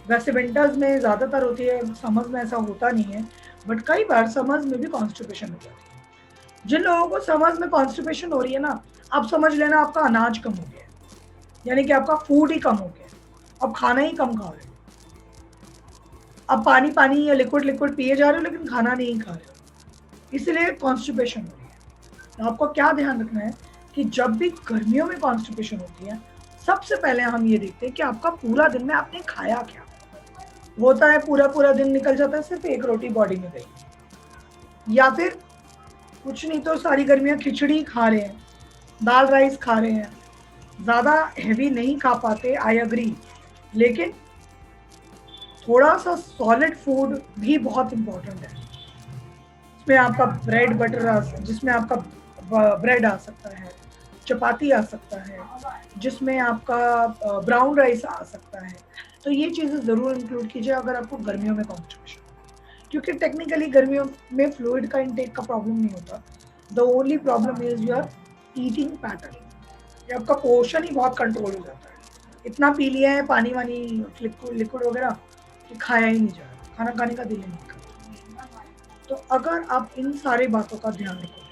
Speaker 1: वैसे विंटर्स में ज़्यादातर होती है, समर्स में ऐसा होता नहीं है, बट कई बार समर्स में भी कॉन्स्टिपेशन हो जाती है। जिन लोगों को समर्स में कॉन्स्टिपेशन हो रही है ना, आप समझ लेना आपका अनाज कम हो गया है, यानी कि आपका फूड ही कम हो गया है, अब खाना ही कम खा रहे हो। अब पानी पानी या लिक्विड लिक्विड पिए जा रहे हो, लेकिन खाना नहीं खा रहे हो, इसलिए कॉन्स्टिपेशन हो रही है। तो आपको क्या ध्यान रखना है कि जब भी गर्मियों में कॉन्स्टिपेशन होती है, सबसे पहले हम ये देखते हैं कि आपका पूरा दिन में आपने खाया क्या। होता है पूरा पूरा दिन निकल जाता है सिर्फ 1 रोटी बॉडी में गई, या फिर कुछ नहीं तो सारी गर्मियाँ खिचड़ी खा रहे हैं, दाल राइस खा रहे हैं, ज़्यादा हैवी नहीं खा पाते, आई एग्री, लेकिन थोड़ा सा सॉलिड फूड भी बहुत इम्पोर्टेंट है। जिसमें आपका ब्रेड बटर, जिसमें आपका ब्रेड आ सकता है, चपाती आ सकता है, जिसमें आपका ब्राउन राइस आ सकता है। तो ये चीज़ें ज़रूर इंक्लूड कीजिए अगर आपको गर्मियों में कॉन्स्टिपेशन हो, क्योंकि टेक्निकली गर्मियों में फ्लूइड का इंटेक का प्रॉब्लम नहीं होता। The only problem is your eating pattern, ये आपका पोर्शन ही बहुत कंट्रोल हो जाता है। इतना पी लिया है पानी वानी, लिक्विड वगैरह, कि खाया ही नहीं जा रहा, खाना खाने का दिल नहीं करता। तो अगर आप इन सारी बातों का ध्यान रखोगे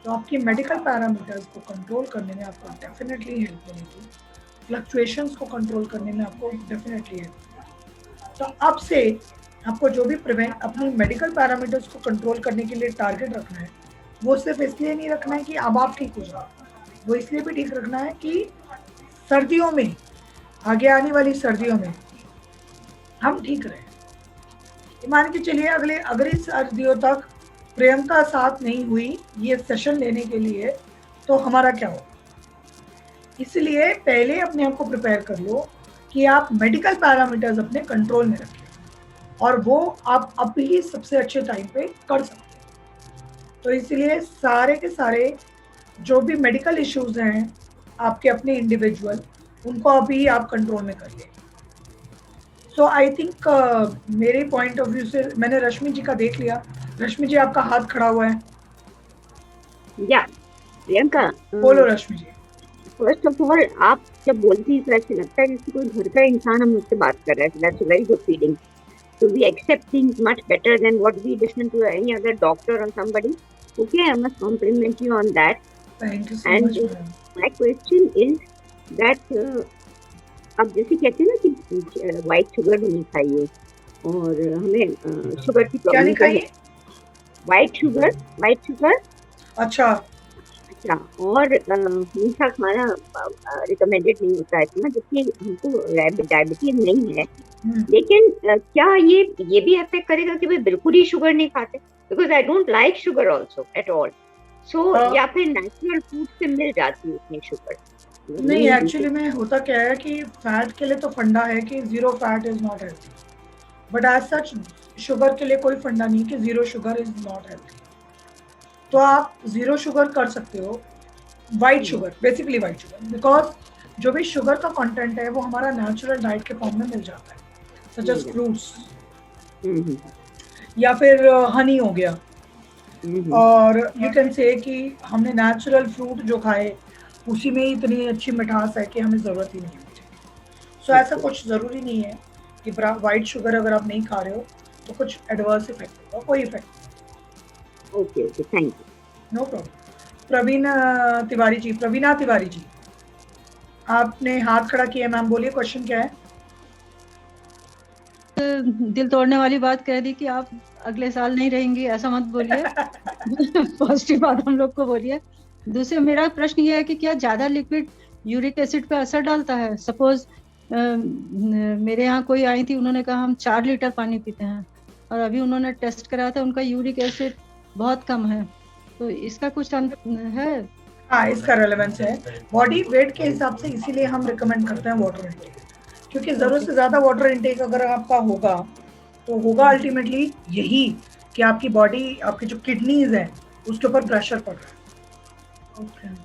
Speaker 1: तो आपकी मेडिकल पैरामीटर्स को कंट्रोल करने में आपको डेफिनेटली हेल्प मिलेगी, फ्लक्चुएशंस को कंट्रोल करने में आपको डेफिनेटली हेल्प। तो अब से आपको जो भी अपनी मेडिकल पैरामीटर्स को कंट्रोल करने के लिए टारगेट रखना है, वो सिर्फ इसलिए नहीं रखना है कि अब आप ठीक हो जाओ, वो इसलिए भी ठीक रखना है कि सर्दियों में, आगे आने वाली सर्दियों में हम ठीक रहें। मान के चलिए अगली सर्दियों तक प्रियंका साथ नहीं हुई ये सेशन लेने के लिए, तो हमारा क्या हो। इसलिए पहले अपने आप को प्रिपेयर कर लो कि आप मेडिकल पैरामीटर्स अपने कंट्रोल में रखें, और वो आप अब ही सबसे अच्छे टाइम पे कर सकते हैं। तो इसलिए सारे के सारे जो भी मेडिकल इश्यूज हैं आपके अपने इंडिविजुअल, उनको अभी आप कंट्रोल में करिए। सो आई थिंक मेरे पॉइंट ऑफ व्यू से मैंने रश्मि जी का देख लिया। रश्मि जी आपका हाथ खड़ा हुआ है।
Speaker 2: या प्रियंका,
Speaker 1: बोलो रश्मि जी।
Speaker 2: फर्स्ट ऑफ ऑल आप जब बोलती है तो ऐसे लगता है जैसे कोई घर का इंसान हम मुझसे बात कर रहा है. That's a very good feeling. So we accept things much better than what we listen to any other doctor or somebody. Okay, I must compliment you on that.
Speaker 1: Thank you so
Speaker 2: And
Speaker 1: much.
Speaker 2: my question is that अब जैसे कहते हैं ना कि white sugar नहीं खाइए और हमें शुगर की
Speaker 1: क्या नहीं
Speaker 2: प्रॉब्लम तो है.
Speaker 1: खाइए?
Speaker 2: White sugar.
Speaker 1: अच्छा।
Speaker 2: अच्छा. और मीठा खाना रिकमेंडेड नहीं होता है ना, जबकि हमको डायबिटीज नहीं है. लेकिन क्या ये भी अफेक्ट करेगा कि भाई बिल्कुल ही शुगर नहीं खाते? Because I don't like sugar also at all. So या फिर नेचुरल फूड से मिल जाती है उतनी शुगर?
Speaker 1: नहीं, एक्चुअली में होता क्या है कि फैट के लिए तो फंडा है कि zero fat is not healthy, but as such sugar के लिए कोई फंडा नहीं कि zero sugar is not healthy. तो आप जीरो शुगर कर सकते हो, white sugar, basically white sugar, because जो भी शुगर का कंटेंट है वो हमारा नेचुरल डाइट के फॉर्म में मिल जाता है, सच एज फ्रूट्स या फिर हनी हो गया। और यू कैन से कि हमने नेचुरल फ्रूट जो खाए उसी में ही इतनी अच्छी मिठास है कि हमें ज़रूरत ही नहीं है। सो ऐसा कुछ ज़रूरी नहीं है कि वाइट शुगर अगर आप नहीं खा रहे हो तो कुछ एडवर्स इफेक्ट होगा, कोई effect.
Speaker 2: Okay okay, thank you.
Speaker 1: No problem. Praveena Tiwari ji, आपने हाथ खड़ा किया मैम, बोलिए क्वेश्चन क्या है?
Speaker 3: दिल तोड़ने वाली बात कह दी कि आप अगले साल नहीं रहेंगी, ऐसा मत बोलिए. पॉजिटिव बात हम लोग को बोलिए. दूसरे मेरा प्रश्न ये है कि क्या ज्यादा लिक्विड यूरिक एसिड पे असर डालता है? सपोज मेरे यहाँ कोई आई थी, उन्होंने कहा हम 4 लीटर पानी पीते हैं और अभी उन्होंने टेस्ट कराया था, उनका यूरिक एसिड बहुत कम है. तो इसका कुछ है?
Speaker 1: हाँ, इसका रेलेवेंस है बॉडी वेट के हिसाब से, इसीलिए हम रिकमेंड करते हैं वाटर इंटेक, क्योंकि ज़रूरत से ज़्यादा वाटर इंटेक अगर आपका होगा तो होगा अल्टीमेटली यही कि आपकी बॉडी, आपकी जो किडनीज है उसके ऊपर प्रेशर पड़ रहा है.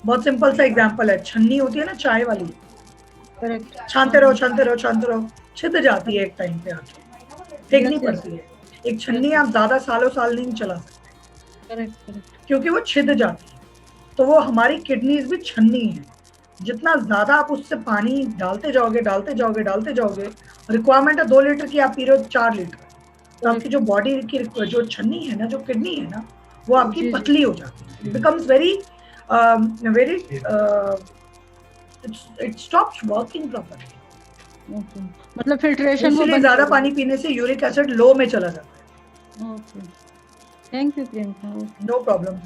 Speaker 1: बहुत सिंपल सा एग्जांपल है, छन्नी होती है ना चाय वाली, छानते रहो, छिद जाती है एक टाइम पे आके, फेंकनी पड़ती है. एक छन्नी आप ज्यादा सालों साल नहीं चला सकते क्योंकि वो छिद जाती है. तो वो हमारी किडनीज भी छन्नी है, जितना ज्यादा आप उससे पानी डालते जाओगे, रिक्वायरमेंट है 2 लीटर की, आप पी रहे हो 4 लीटर, तो आपकी जो बॉडी की जो छन्नी है ना, जो किडनी है ना, वो आपकी पतली हो जाती है, becomes very it stops working properly.
Speaker 3: मतलब फिल्ट्रेशन
Speaker 1: इसलिए ज्यादा पानी पीने से यूरिक एसिड लो में चला जाता है.
Speaker 3: Okay, thank you Priyanka.
Speaker 1: No problem.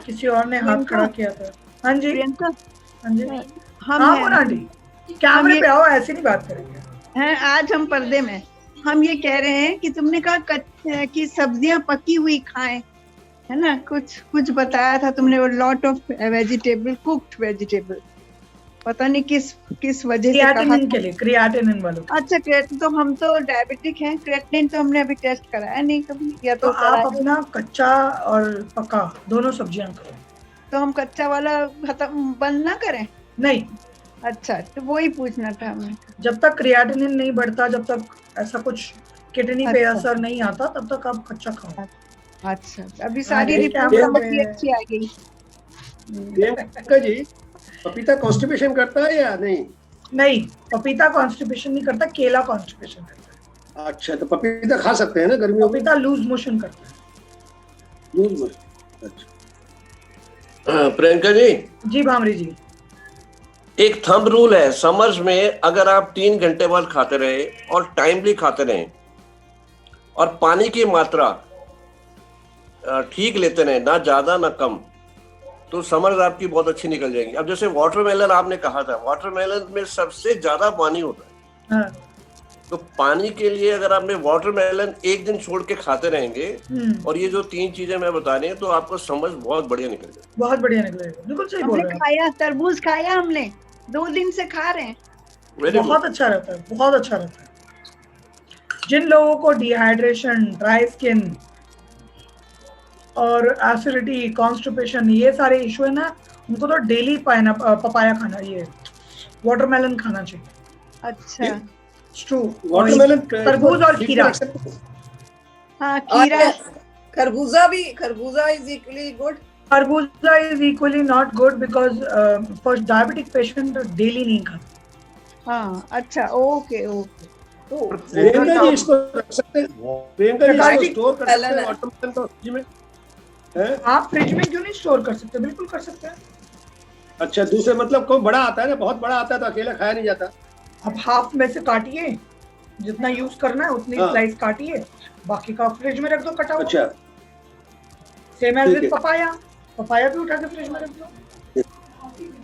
Speaker 1: किसी और ने हाथ खड़ा किया था. हाँ जी
Speaker 4: प्रियंका.
Speaker 1: हाँ जी. हाँ बोला आंटी, कैमरे पे आओ, ऐसे नहीं बात करेंगे
Speaker 4: हैं. आज हम पर्दे में हम ये कह रहे हैं कि तुमने कहा कि सब्जियां पकी हुई खाएं, है ना? कुछ बताया था तुमने, वो lot of vegetable, cooked vegetable, पता नहीं किस वजह से कहा
Speaker 1: के लिए, क्रिएटिनिन वालों.
Speaker 4: अच्छा, क्रिएटिन तो हम तो डायबिटिक हैं, क्रिएटिनिन तो हमने अभी टेस्ट कराया नहीं कभी. या
Speaker 1: तो आप अपना कच्चा और पका दोनों सब्जियां करो.
Speaker 4: तो हम कच्चा वाला खत्म बंद ना करें?
Speaker 1: नहीं.
Speaker 4: अच्छा, तो वही पूछना था हमें. जब
Speaker 1: तक क्रिएटिनिन नहीं बढ़ता, जब तक ऐसा कुछ किडनी पे असर नहीं आता, तब तक आप कच्चा खाओ.
Speaker 4: अच्छा, अभी सारी रिपोर्ट अच्छी आ गई.
Speaker 5: प्रियंका जी, पपीता कॉन्स्टिपेशन करता है या नहीं?
Speaker 1: नहीं, पपीता कॉन्स्टिपेशन नहीं करता, केला कॉन्स्टिपेशन करता
Speaker 5: है. अच्छा, तो पपीता खा सकते हैं ना गर्मियों में?
Speaker 1: पपीता लूज मोशन करता है.
Speaker 5: Loose motion.
Speaker 6: अच्छा. प्रियंका जी
Speaker 1: भामरी जी,
Speaker 6: एक थंब रूल है, समर्स में अगर आप 3 घंटे बाद खाते रहे और टाइमली खाते रहे और पानी की मात्रा ठीक लेते रहे, ना ज्यादा ना कम, तो समर्स आपकी बहुत अच्छी निकल जाएगी. अब जैसे वाटरमेलन आपने कहा था, वाटरमेलन में सबसे ज्यादा पानी होता है.
Speaker 1: हाँ.
Speaker 6: तो पानी के लिए अगर आपने वाटरमेलन एक दिन छोड़ के खाते रहेंगे और ये जो 3 चीजें मैं बता रही हूँ, तो आपको समझ बहुत बढ़िया निकलेगा.
Speaker 1: बहुत बढ़िया निकलेगा. बिल्कुल सही बोल रहे हैं.
Speaker 4: खाया, तरबूज खाया हमने, 2 दिन से खा रहे हैं.
Speaker 1: बहुत अच्छा रहता है, बहुत अच्छा रहता है. जिन लोगों को डिहाइड्रेशन, ड्राई स्किन, और एसिडिटी, कॉन्स्टिपेशन, ये सारे इशू है ना, उनको तो डेली पपाया खाना, ये वाटरमेलन खाना चाहिए।
Speaker 4: अच्छा,
Speaker 1: ट्रू।
Speaker 5: वाटरमेलन,
Speaker 1: तरबूज और खीरा।
Speaker 4: हाँ खीरा,
Speaker 7: खरबूजा is equally good.
Speaker 1: खरबूजा is equally not good because for diabetic patient daily नहीं खाता।
Speaker 4: हाँ अच्छा, ओके ओके।
Speaker 7: तो
Speaker 5: प्रियंका जी इसको रख सकते हैं, प्रियंका जी इसको स्टोर कर सकते हैं वाटरमेलन को फ्रिज में?
Speaker 1: आप फ्रिज में क्यों नहीं स्टोर कर सकते? बिल्कुल कर सकते हैं।
Speaker 5: अच्छा, दूसरे मतलब कोई बड़ा आता है ना, बहुत बड़ा आता है तो अकेला खाया नहीं जाता।
Speaker 1: अब हाफ में से काटिए, जितना यूज करना है उतनी स्लाइस काटिए, बाकी का फ्रिज में रख दो कटा हुआ।
Speaker 5: अच्छा,
Speaker 1: same as with papaya, papaya भी उठा के फ्रिज में रख दो।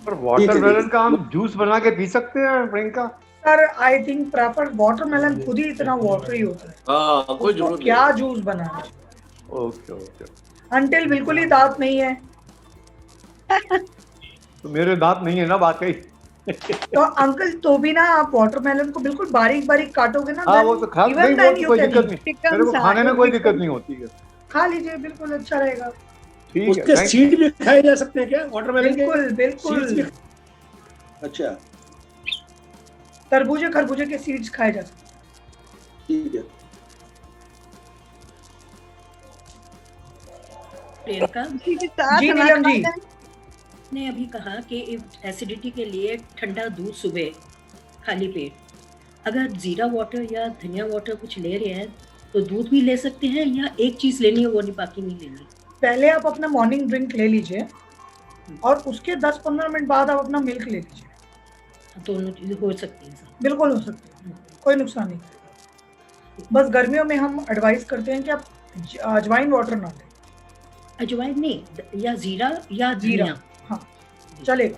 Speaker 8: पर वाटरमेलन का हम जूस बना के पी सकते हैं Priyanka?
Speaker 1: Sir I think prefer watermelon खुद ही इतना वाटरी होता है,
Speaker 6: हाँ कोई जरूरत नहीं।
Speaker 1: क्या जूस बनाना।
Speaker 8: Okay okay.
Speaker 1: अंटिल बिल्कुल ही दांत नहीं है
Speaker 8: तो मेरे दांत नहीं है ना, बात कही।
Speaker 1: तो अंकल तो भी ना आप वाटरमेलन को बिल्कुल बारीक बारीक काटोगे ना,
Speaker 8: हाँ वो तो खा नहीं, वो कोई दिक्कत नहीं, मेरे को खाने में कोई दिक्कत नहीं होती है।
Speaker 1: खा लीजिए, बिल्कुल अच्छा रहेगा।
Speaker 8: ठीक है।
Speaker 5: उसके सीड भी खाए जा सकते हैं क्या वाटरमेलन के?
Speaker 1: बिल्कुल बिल्कुल।
Speaker 5: अच्छा,
Speaker 1: तरबूजे खरबूजे के सीड्स खाए जा सकते हैं।
Speaker 5: ठीक है।
Speaker 9: प्रियंका
Speaker 1: जी नीलम जी
Speaker 9: ने अभी कहा कि एसिडिटी के लिए ठंडा दूध सुबह खाली पेट, अगर जीरा वाटर या धनिया वाटर कुछ ले रहे हैं तो दूध भी ले सकते हैं, या एक चीज लेनी है वो नहीं, बाकी नहीं लेनी?
Speaker 1: पहले आप अपना मॉर्निंग ड्रिंक ले लीजिए और उसके 10-15 मिनट बाद आप अपना मिल्क ले लीजिए।
Speaker 9: दोनों चीजें हो सकती हैं।
Speaker 1: बिल्कुल हो सकती है, कोई नुकसान नहीं। बस गर्मियों में हम एडवाइस करते हैं कि आप अजवाइन वाटर ना लें।
Speaker 9: अजवाइन नहीं, या जीरा या धनिया,
Speaker 1: हाँ चलेगा।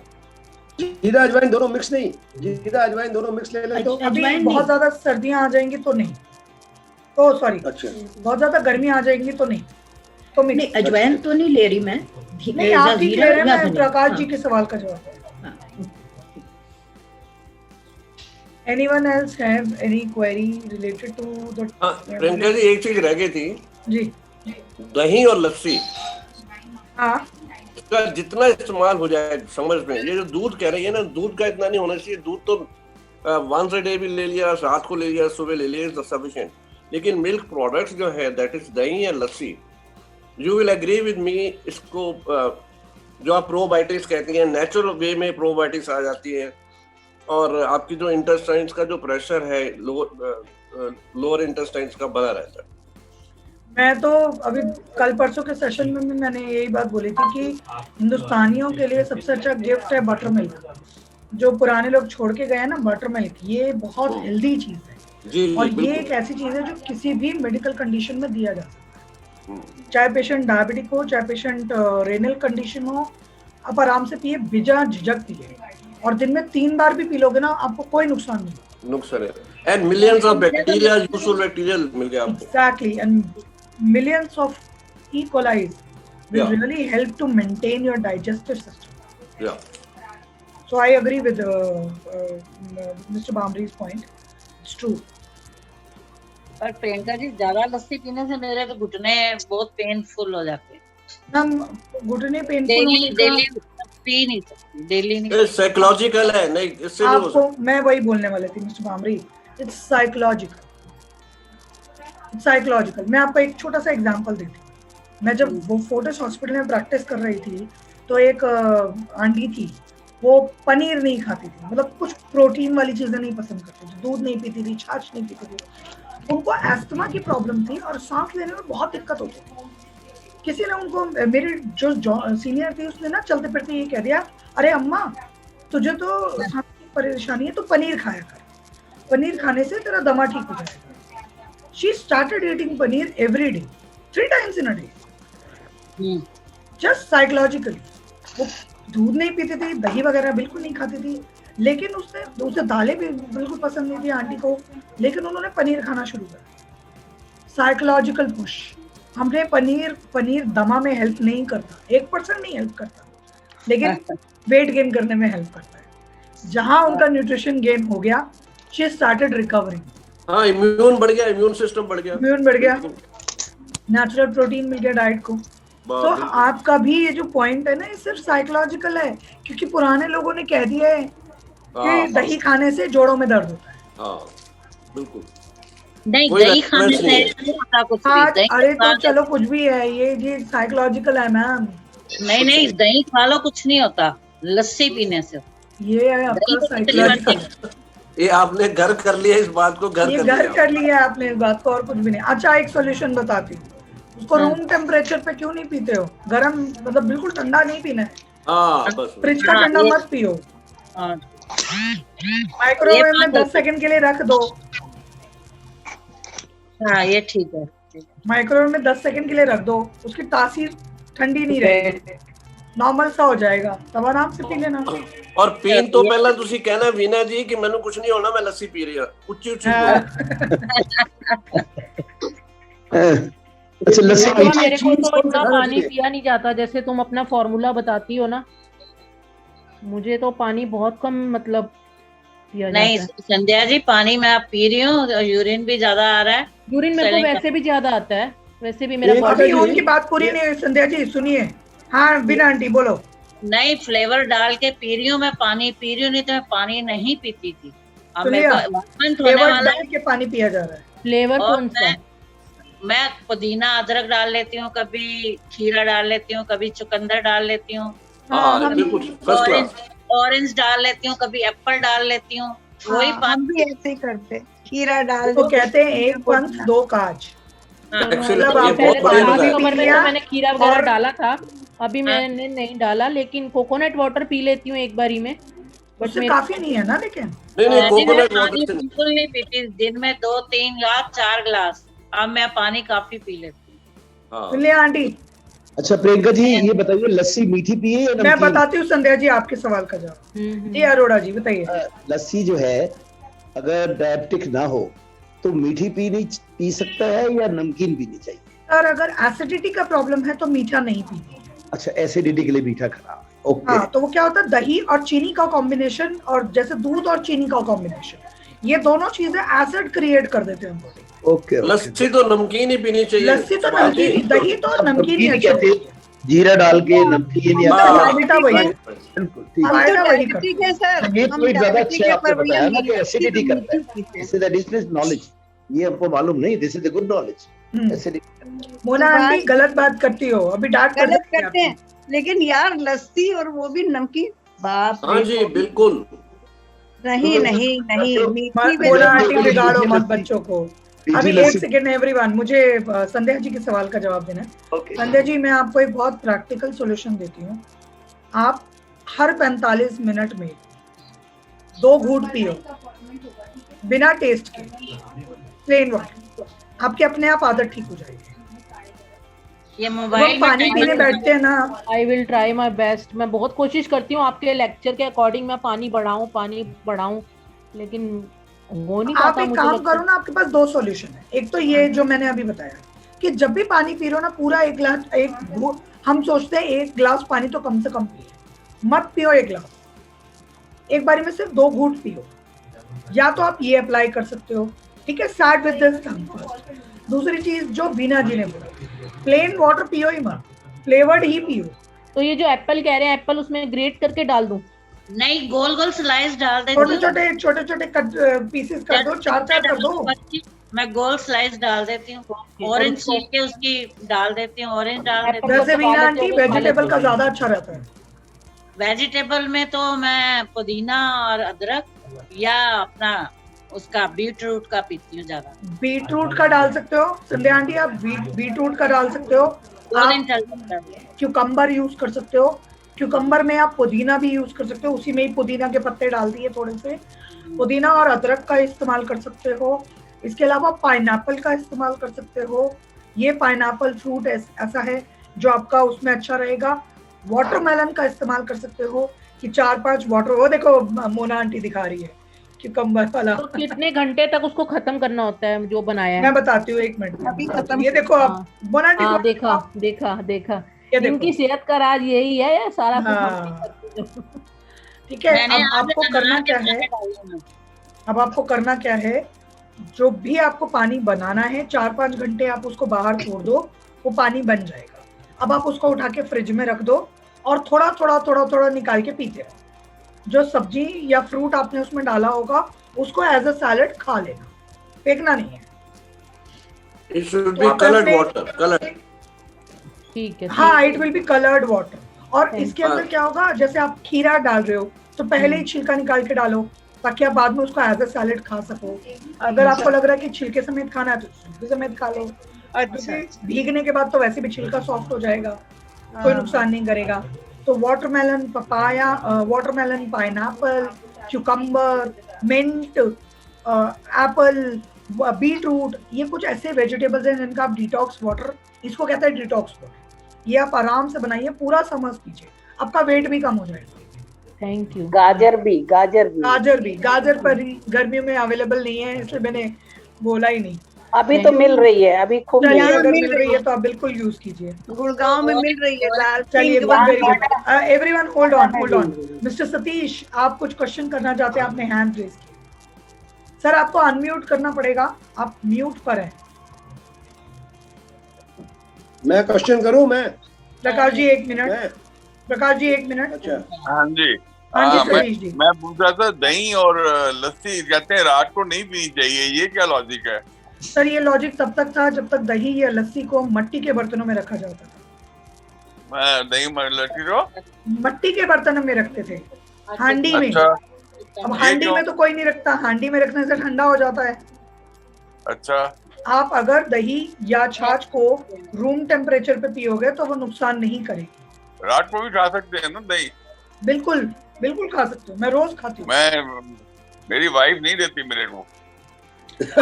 Speaker 5: जीरा अजवाइन दोनों मिक्स नहीं, जीरा अजवाइन दोनों मिक्स ले लें तो?
Speaker 1: अभी बहुत ज्यादा सर्दियां आ जाएंगी तो नहीं, तो सॉरी,
Speaker 5: अच्छा,
Speaker 1: बहुत ज्यादा गर्मी आ जाएंगी तो नहीं, तो
Speaker 9: नहीं अजवाइन तो नहीं ले रही मैं,
Speaker 1: नहीं आप ठीक ले रहे हैं, मैं प्रकाश जी के सवाल का जवाब। Anyone else have any query related to the?
Speaker 6: Priyanka ji एक चीज रह गई थी
Speaker 1: जी,
Speaker 6: दही और लस्सी।
Speaker 1: हाँ
Speaker 6: इसका जितना इस्तेमाल हो जाए समझ में, ये जो दूध कह रही है ना, दूध का इतना नहीं होना चाहिए। दूध तो वंस अ डे भी ले लिया, रात को ले लिया, सुबह ले लिया, इज सफिशिएंट। लेकिन मिल्क प्रोडक्ट्स जो है, दैट इज दही या lassi, you will agree with me, इसको जो आप प्रोबायोटिक्स कहती हैं, नेचुरल वे में प्रोबायोटिक्स आ जाती है, और आपकी जो इंटेस्टाइन्स का जो प्रेशर है लोअर इंटेस्टाइन्स का बना रहता है।
Speaker 1: मैं तो अभी कल परसों के सेशन में भी मैंने यही बात बोली थी कि हिंदुस्तानियों के लिए सबसे अच्छा गिफ्ट है बटर मिल्क। जो पुराने लोग छोड़ के गए हैं ना, बटर मिल्क, ये बहुत हेल्दी चीज है।
Speaker 6: जी,
Speaker 1: और ये एक ऐसी चीज है जो किसी भी मेडिकल कंडीशन में दिया जा सकता है, चाहे पेशेंट डायबिटिक हो, चाहे पेशेंट रेनल कंडीशन हो, आप आराम से पिए, बिना झिझक पिए, और दिन में 3 बार भी पी लोगे ना, आपको कोई नुकसान नहीं।
Speaker 6: नुकसान है, and millions of bacteria, useful bacteria मिल गया आपको।
Speaker 1: Exactly, and millions of E. coli will really help to maintain your digestive system.
Speaker 6: Yeah.
Speaker 1: So I agree with Mr. Bambri's point. It's true.
Speaker 10: पर प्रियंका जी ज्यादा लस्सी पीने से मेरे तो घुटने बहुत पेनफुल हो जाते हैं।
Speaker 1: हम घुटने पेनफुल होने का
Speaker 10: डेली पी नहीं सकती, डेली नहीं।
Speaker 6: ये साइकोलॉजिकल है, नहीं इससे नहीं हो
Speaker 1: आपको
Speaker 6: सकता।
Speaker 1: मैं वही बोलने वाली थी मिस्टर बामरी, इट्स साइकोलॉजिकल। साइकोलॉजिकल। मैं आपको एक छोटा सा एग्जांपल देती हूँ। मैं जब वो फोर्टिस हॉस्पिटल में प्रैक्टिस कर रही थी तो एक आंटी थी, वो पनीर नहीं खाती थी, मतलब कुछ प्रोटीन वाली चीजें नहीं पसंद करती थी, दूध नहीं पीती थी, छाछ नहीं पीती थी। उनको एस्थमा की प्रॉब्लम थी और सांस लेने में बहुत दिक्कत होती थी। किसी ने उनको, मेरी जो सीनियर थी, उसने ना चलते फिरते ये कह दिया, अरे अम्मा तुझे तो सांस की परेशानी है तो पनीर खाया कर, पनीर खाने से तेरा दमा ठीक हो जाएगा। She started eating paneer every day, 3 times in a day. Just psychologically. वो दूध नहीं पीती थी, दही वगैरह बिल्कुल नहीं खाती थी, लेकिन उसे दालें भी बिल्कुल पसंद नहीं थी आंटी को, लेकिन उन्होंने पनीर खाना शुरू कर। Psychological push. हमने पनीर दमा में हेल्प नहीं करता, 1% नहीं हेल्प करता, लेकिन वेट गेन करने में हेल्प करता है। जहां उनका न्यूट्रिशन गेन हो गया, she started recovering.
Speaker 6: हाँ, इम्यून बढ़ गया, इम्यून सिस्टम बढ़ गया,
Speaker 1: नेचुरल प्रोटीन मिल गया डाइट को, तो आपका भी ये जो पॉइंट है ना, ये सिर्फ साइकोलॉजिकल है, क्योंकि पुराने लोगों ने कह दिया है कि दही खाने से जोड़ों में दर्द होता है।
Speaker 6: हाँ बिल्कुल।
Speaker 10: नहीं, दही खाने से नहीं होता कुछ भी।
Speaker 1: अरे तो चलो कुछ भी है, ये साइकोलॉजिकल है मैम।
Speaker 10: नहीं, दही खा लो कुछ नहीं होता, लस्सी पीने से।
Speaker 1: ये है आपका साइकोलॉजिकल।
Speaker 6: ये आपने घर कर लिया इस बात को, घर
Speaker 1: कर लिया आपने इस बात को, और कुछ भी नहीं। अच्छा एक सॉल्यूशन बताती हूँ, उसको रूम टेम्परेचर पे क्यों नहीं पीते हो? गरम मतलब बिल्कुल ठंडा नहीं पीना है, फ्रिज का ठंडा मत पियो, माइक्रोवेव में 10 सेकंड के लिए रख दो।
Speaker 10: हाँ ये ठीक है।
Speaker 1: माइक्रोवेव में 10 सेकंड के लिए रख दो, उसकी तासीर ठंडी नहीं रहेगी, नॉर्मल सा हो जाएगा, तब आराम से पी लेना।
Speaker 6: और पीन तो पहला तुसी कहना वीना जी कि मैंने कुछ नहीं होना, मैं लस्सी पी रही हूं, उच्ची
Speaker 11: अच्छा लस्सी
Speaker 12: मेरे को तो इतना पानी पिया नहीं जाता जैसे तुम अपना फॉर्मूला बताती हो ना, मुझे तो पानी बहुत कम मतलब पिया जाता है।
Speaker 10: नहीं संध्या जी, पानी मैं आप पी रही हूँ, यूरिन भी ज्यादा आ रहा है।
Speaker 12: यूरिन मेरे को वैसे भी ज्यादा आता है, वैसे भी मेरा
Speaker 1: अभी यूरिन की बात पूरी नहीं हुई संध्या जी, सुनिए। हाँ बिना आंटी बोलो।
Speaker 10: नहीं, फ्लेवर डाल के पी रही हूँ मैं, पानी पी रही हूँ, नहीं तो मैं पानी नहीं पीती थी। अब मेरे को
Speaker 1: फ्लेवर डाल के पानी पिया जा रहा है।
Speaker 12: फ्लेवर कौन सा?
Speaker 10: मैं पुदीना अदरक डाल लेती हूँ, कभी खीरा डाल लेती हूँ, कभी चुकंदर डाल लेती हूँ, ऑरेंज डाल लेती हूँ, कभी एप्पल डाल लेती हूँ। वही
Speaker 4: पानी भी ऐसे ही करते, खीरा डाल
Speaker 1: तो कहते हैं एक पंथ दो काज।
Speaker 12: मैंने खीरा वगैरह डाला था, अभी मैंने नहीं डाला, लेकिन कोकोनट वाटर पी लेती हूँ एक बारी में,
Speaker 1: बट काफी नहीं है ना। लेकिन
Speaker 6: नहीं कोकोनट वाटर
Speaker 10: बिल्कुल नहीं पीती, दिन में 2, 3 या 4 गिलास। अब मैं पानी काफी पी लेती
Speaker 1: हूँ। आंटी
Speaker 11: अच्छा प्रियंका जी ये बताइए, लस्सी मीठी पिए या नमकीन?
Speaker 1: मैं बताती हूँ संध्या जी आपके सवाल का जवाब। जी अरोड़ा जी बताइए।
Speaker 11: लस्सी जो है अगर डायबिटिक ना हो तो मीठी पी सकता है या नमकीन पीनी चाहिए?
Speaker 1: और अगर एसिडिटी का प्रॉब्लम है तो मीठा नहीं पीनी।
Speaker 11: अच्छा एसिडिटी के लिए मीठा खराब है, ओके।
Speaker 1: हाँ तो वो क्या होता है, दही और चीनी का कॉम्बिनेशन, और जैसे दूध और चीनी का कॉम्बिनेशन, ये दोनों चीजें एसिड क्रिएट कर देते हैं बॉडी।
Speaker 11: ओके।
Speaker 6: लस्सी तो नमकीन ही पीनी चाहिए।
Speaker 1: लस्सी तो नमकीन, दही तो नमकीन ही
Speaker 11: कहते हैं, जीरा डाल के नमकीन या
Speaker 4: ठीक है सर।
Speaker 11: ये कोई ज्यादा अच्छा आपने बताया ना कि एसिडिटी करता है, दिस इज एडिशनल नॉलेज, ये हमको मालूम नहीं, this is a good knowledge.
Speaker 1: Mona aunty गलत बात करती हो, अभी डांट
Speaker 4: गलत करते हैं, लेकिन यार लस्सी और वो भी नमकीन, बाप रे।
Speaker 6: हाँ जी बिल्कुल
Speaker 4: नहीं
Speaker 1: मोना आंटी बिगाड़ो मत बच्चों को। अभी एक सेकेंड एवरीवन, मुझे संध्या जी के सवाल का जवाब देना है। संध्या जी मैं आपको एक बहुत प्रैक्टिकल सॉल्यूशन देती हूँ। आप हर 45 मिनट में 2 घूंट पियो बिना टेस्ट के, प्लेन वाटर, आपके अपने आप आदत ठीक हो जाएगी।
Speaker 10: ये मोबाइल
Speaker 1: पानी पीने बैठते हैं ना।
Speaker 12: I will try my best. मैं बहुत कोशिश करती हूँ आपके लेक्चर के अकॉर्डिंग मैं पानी बढ़ाऊं, लेकिन वो नहीं
Speaker 1: आप एक काम करो ना, आपके पास 2 सॉल्यूशन है। एक तो ये जो मैंने अभी बताया कि जब भी पानी पी रहे हो ना, पूरा 1 गिलास, हम सोचते हैं 1 गिलास पानी तो कम से कम पिए, मत पियो 1 गिलास, एक बारी में सिर्फ 2 घूंट पियो। या तो आप ये अप्लाई कर सकते हो, ठीक है, स्टार्ट विद दिस फर्स्ट। दूसरी चीज जो बीना जी ने बोला, प्लेन वाटर पियो ही मत, फ्लेवर्ड ही पियो।
Speaker 12: तो ये जो एप्पल कह रहे हैं, एप्पल उसमें ग्रेट करके डाल दूं?
Speaker 10: नहीं, गोल स्लाइस डाल देती
Speaker 1: हूँ, छोटे पीसेस कर दो, 4 कर दो।
Speaker 10: मैं गोल स्लाइस डाल देती हूँ, ऑरेंज छील के उसकी डाल देती हूँ, ऑरेंज डाल देती हूँ।
Speaker 1: वैसे वीना आंटी वेजिटेबल का ज्यादा अच्छा रहता है।
Speaker 10: वेजिटेबल में तो मैं पुदीना और अदरक या अपना उसका बीटरूट का पीती हूँ ज्यादा।
Speaker 1: बीटरूट का डाल सकते हो संध्या आंटी, आप बीटरूट का डाल सकते हो, क्यूकम्बर यूज कर सकते हो, क्यूकम्बर में आप पुदीना भी यूज कर सकते हो, उसी में ही पुदीना के पत्ते डाल दिए थोड़े से, पुदीना और अदरक का इस्तेमाल कर सकते हो। इसके अलावा पाइनएप्पल का इस्तेमाल कर सकते हो, ये पाइनएप्पल फ्रूट ऐसा है जो आपका उसमें अच्छा रहेगा। वाटरमेलन का इस्तेमाल कर सकते हो कि 4-5 वाटर, वो देखो मोना आंटी दिखा रही है क्यूकम्बर वाला।
Speaker 12: तो कितने घंटे तक उसको खत्म करना होता है जो बनाया है?
Speaker 1: मैं बताती हूँ, 1 मिनट अभी खत्म। ये देखो आप मोना आंटी,
Speaker 12: देखा इनकी सेहत का राज यही है, सारा
Speaker 1: ठीक है। अब आपको करना क्या है, अब आपको करना क्या है, जो भी आपको पानी बनाना है 4-5 घंटे आप उसको बाहर छोड़ दो, वो पानी बन जाएगा। अब आप उसको उठा के फ्रिज में रख दो और थोड़ा थोड़ा थोड़ा थोड़ा निकाल के पीते रहो। जो सब्जी या फ्रूट आपने उसमें डाला होगा उसको एज अ सैलेड खा लेना, फेंकना नहीं है।
Speaker 6: It should be colored water, colored.
Speaker 12: ठीक है।
Speaker 1: हाँ, it will be coloured water. और इसके अंदर क्या होगा, जैसे आप खीरा डाल रहे हो तो पहले ही छिलका निकाल के डालो ताकि आप बाद में उसको एज अ सैलेड खा सको। अगर आपको लग रहा है कि छिलके समेत खाना है तो छिलके समेत खा लो। भीगने के बाद तो वैसे भी छिलका सॉफ्ट हो जाएगा, कोई नुकसान नहीं करेगा। तो watermelon, papaya, watermelon, pineapple, cucumber, mint, apple, beetroot, ये कुछ ऐसे वेजिटेबल्स हैं जिनका आप डिटॉक्स वाटर, इसको कहते हैं डिटॉक्स वाटर, ये आप आराम से बनाइए, पूरा समझ कीजिए, आपका वेट भी कम हो जाएगा।
Speaker 12: Thank you.
Speaker 13: गाजर भी
Speaker 1: गाजर पर ही गर्मियों में अवेलेबल नहीं है, इसलिए मैंने बोला ही नहीं।
Speaker 13: अभी तो मिल रही है, अभी खूब
Speaker 1: अगर मिल रही है तो आप बिल्कुल यूज कीजिए।
Speaker 4: गुड़गांव में मिल रही है।
Speaker 1: चलिए, very good. Everyone hold on. Mister Satish, आप कुछ क्वेश्चन करना चाहते हैं, आपने हैंड रेज किया। सर आपको अनम्यूट करना पड़ेगा, आप म्यूट पर हैं।
Speaker 5: मैं क्वेश्चन करूं? मैं
Speaker 1: प्रकाश जी एक मिनट। प्रकाश जी एक मिनट।
Speaker 5: अच्छा,
Speaker 14: हाँ जी। मैं पूछ रहा था, दही और लस्सी कहते हैं रात को नहीं पीनी चाहिए, ये क्या लॉजिक है?
Speaker 1: सर ये लॉजिक तब तक था जब तक दही या लस्सी को मट्टी के बर्तनों में रखा जाता था।
Speaker 14: दही लस्सी तो
Speaker 1: मट्टी के बर्तन में रखते थे, हांडी में।
Speaker 14: अच्छा,
Speaker 1: अब हांडी में तो कोई नहीं रखता, हांडी में रखने से ठंडा हो जाता है।
Speaker 14: अच्छा,
Speaker 1: आप अगर दही या छाछ को रूम टेम्परेचर पे पियोगे तो वो नुकसान नहीं करेगी।
Speaker 14: रात को भी खा सकते हैं ना दही?
Speaker 1: बिल्कुल बिल्कुल खा सकते हो, मैं रोज खाती हूँ।
Speaker 14: मेरी वाइफ नहीं देती मेरे को।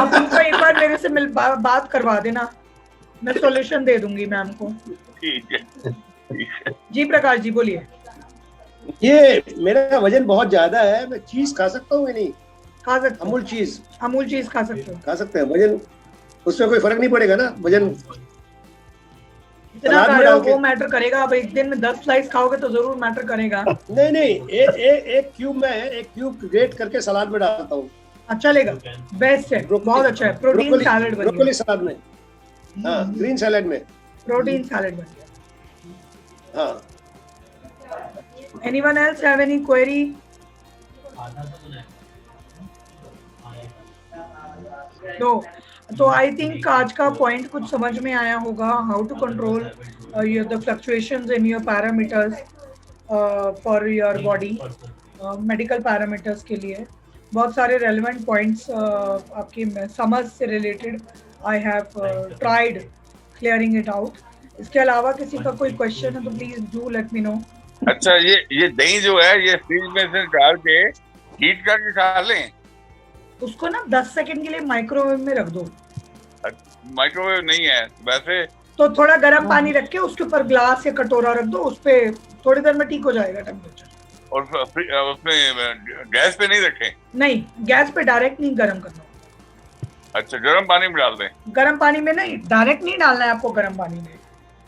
Speaker 1: आप उनको एक बार मेरे से बात करवा देना, मैं सॉल्यूशन दे दूंगी मैम को।
Speaker 14: ठीक है।
Speaker 1: जी प्रकाश जी बोलिए।
Speaker 5: ये मेरा वजन बहुत ज्यादा है, मैं चीज खा सकता हूँ? नहीं
Speaker 1: खा सकते।
Speaker 5: अमूल चीज
Speaker 1: खा सकते हो।
Speaker 5: खा सकते हैं। वजन उसमें कोई फर्क नहीं पड़ेगा ना? वजन
Speaker 1: इतना खा रहे हो वो मैटर करेगा? अब एक दिन में 10 स्लाइस खाओगे तो जरूर मैटर करेगा।
Speaker 5: नहीं, एक क्यूब में एक क्यूब ग्रेट करके सलाद में डालता हूँ।
Speaker 1: चलेगा, बेस्ट है, बहुत अच्छा है। प्रोटीन सैलेड बन गया।
Speaker 5: ब्रोकोली सलाद में, हाँ, ग्रीन सैलेड में
Speaker 1: प्रोटीन सैलेड बन गया।
Speaker 5: हाँ।
Speaker 1: Anyone else have any query? No. तो आई थिंक आज का पॉइंट कुछ समझ में आया होगा, how to control the fluctuations in your parameters for your body, medical parameters के लिए बहुत सारे रेलेवेंट पॉइंट्स आपकी समझ से related I have tried clearing it out. इसके अलावा किसी का कोई क्वेश्चन है तो please do let me know.
Speaker 14: अच्छा, ये दही जो है ये फ्रिज में से डाल के हीट करके खा लें?
Speaker 1: उसको ना 10 सेकंड के लिए माइक्रोवेव में रख दो।
Speaker 14: माइक्रोवेव नहीं है वैसे
Speaker 1: तो थोड़ा गर्म पानी रख के उसके ऊपर ग्लास या कटोरा रख दो, उस पे थोड़ी देर में ठीक हो जाएगा टेम्परेचर।
Speaker 14: और उसमें गैस पे नहीं रखें?
Speaker 1: नहीं, गैस पे डायरेक्ट नहीं गर्म करना।
Speaker 14: अच्छा, गर्म पानी में डाल दें?
Speaker 1: गर्म पानी में नहीं, डायरेक्ट नहीं डालना है आपको गर्म पानी में।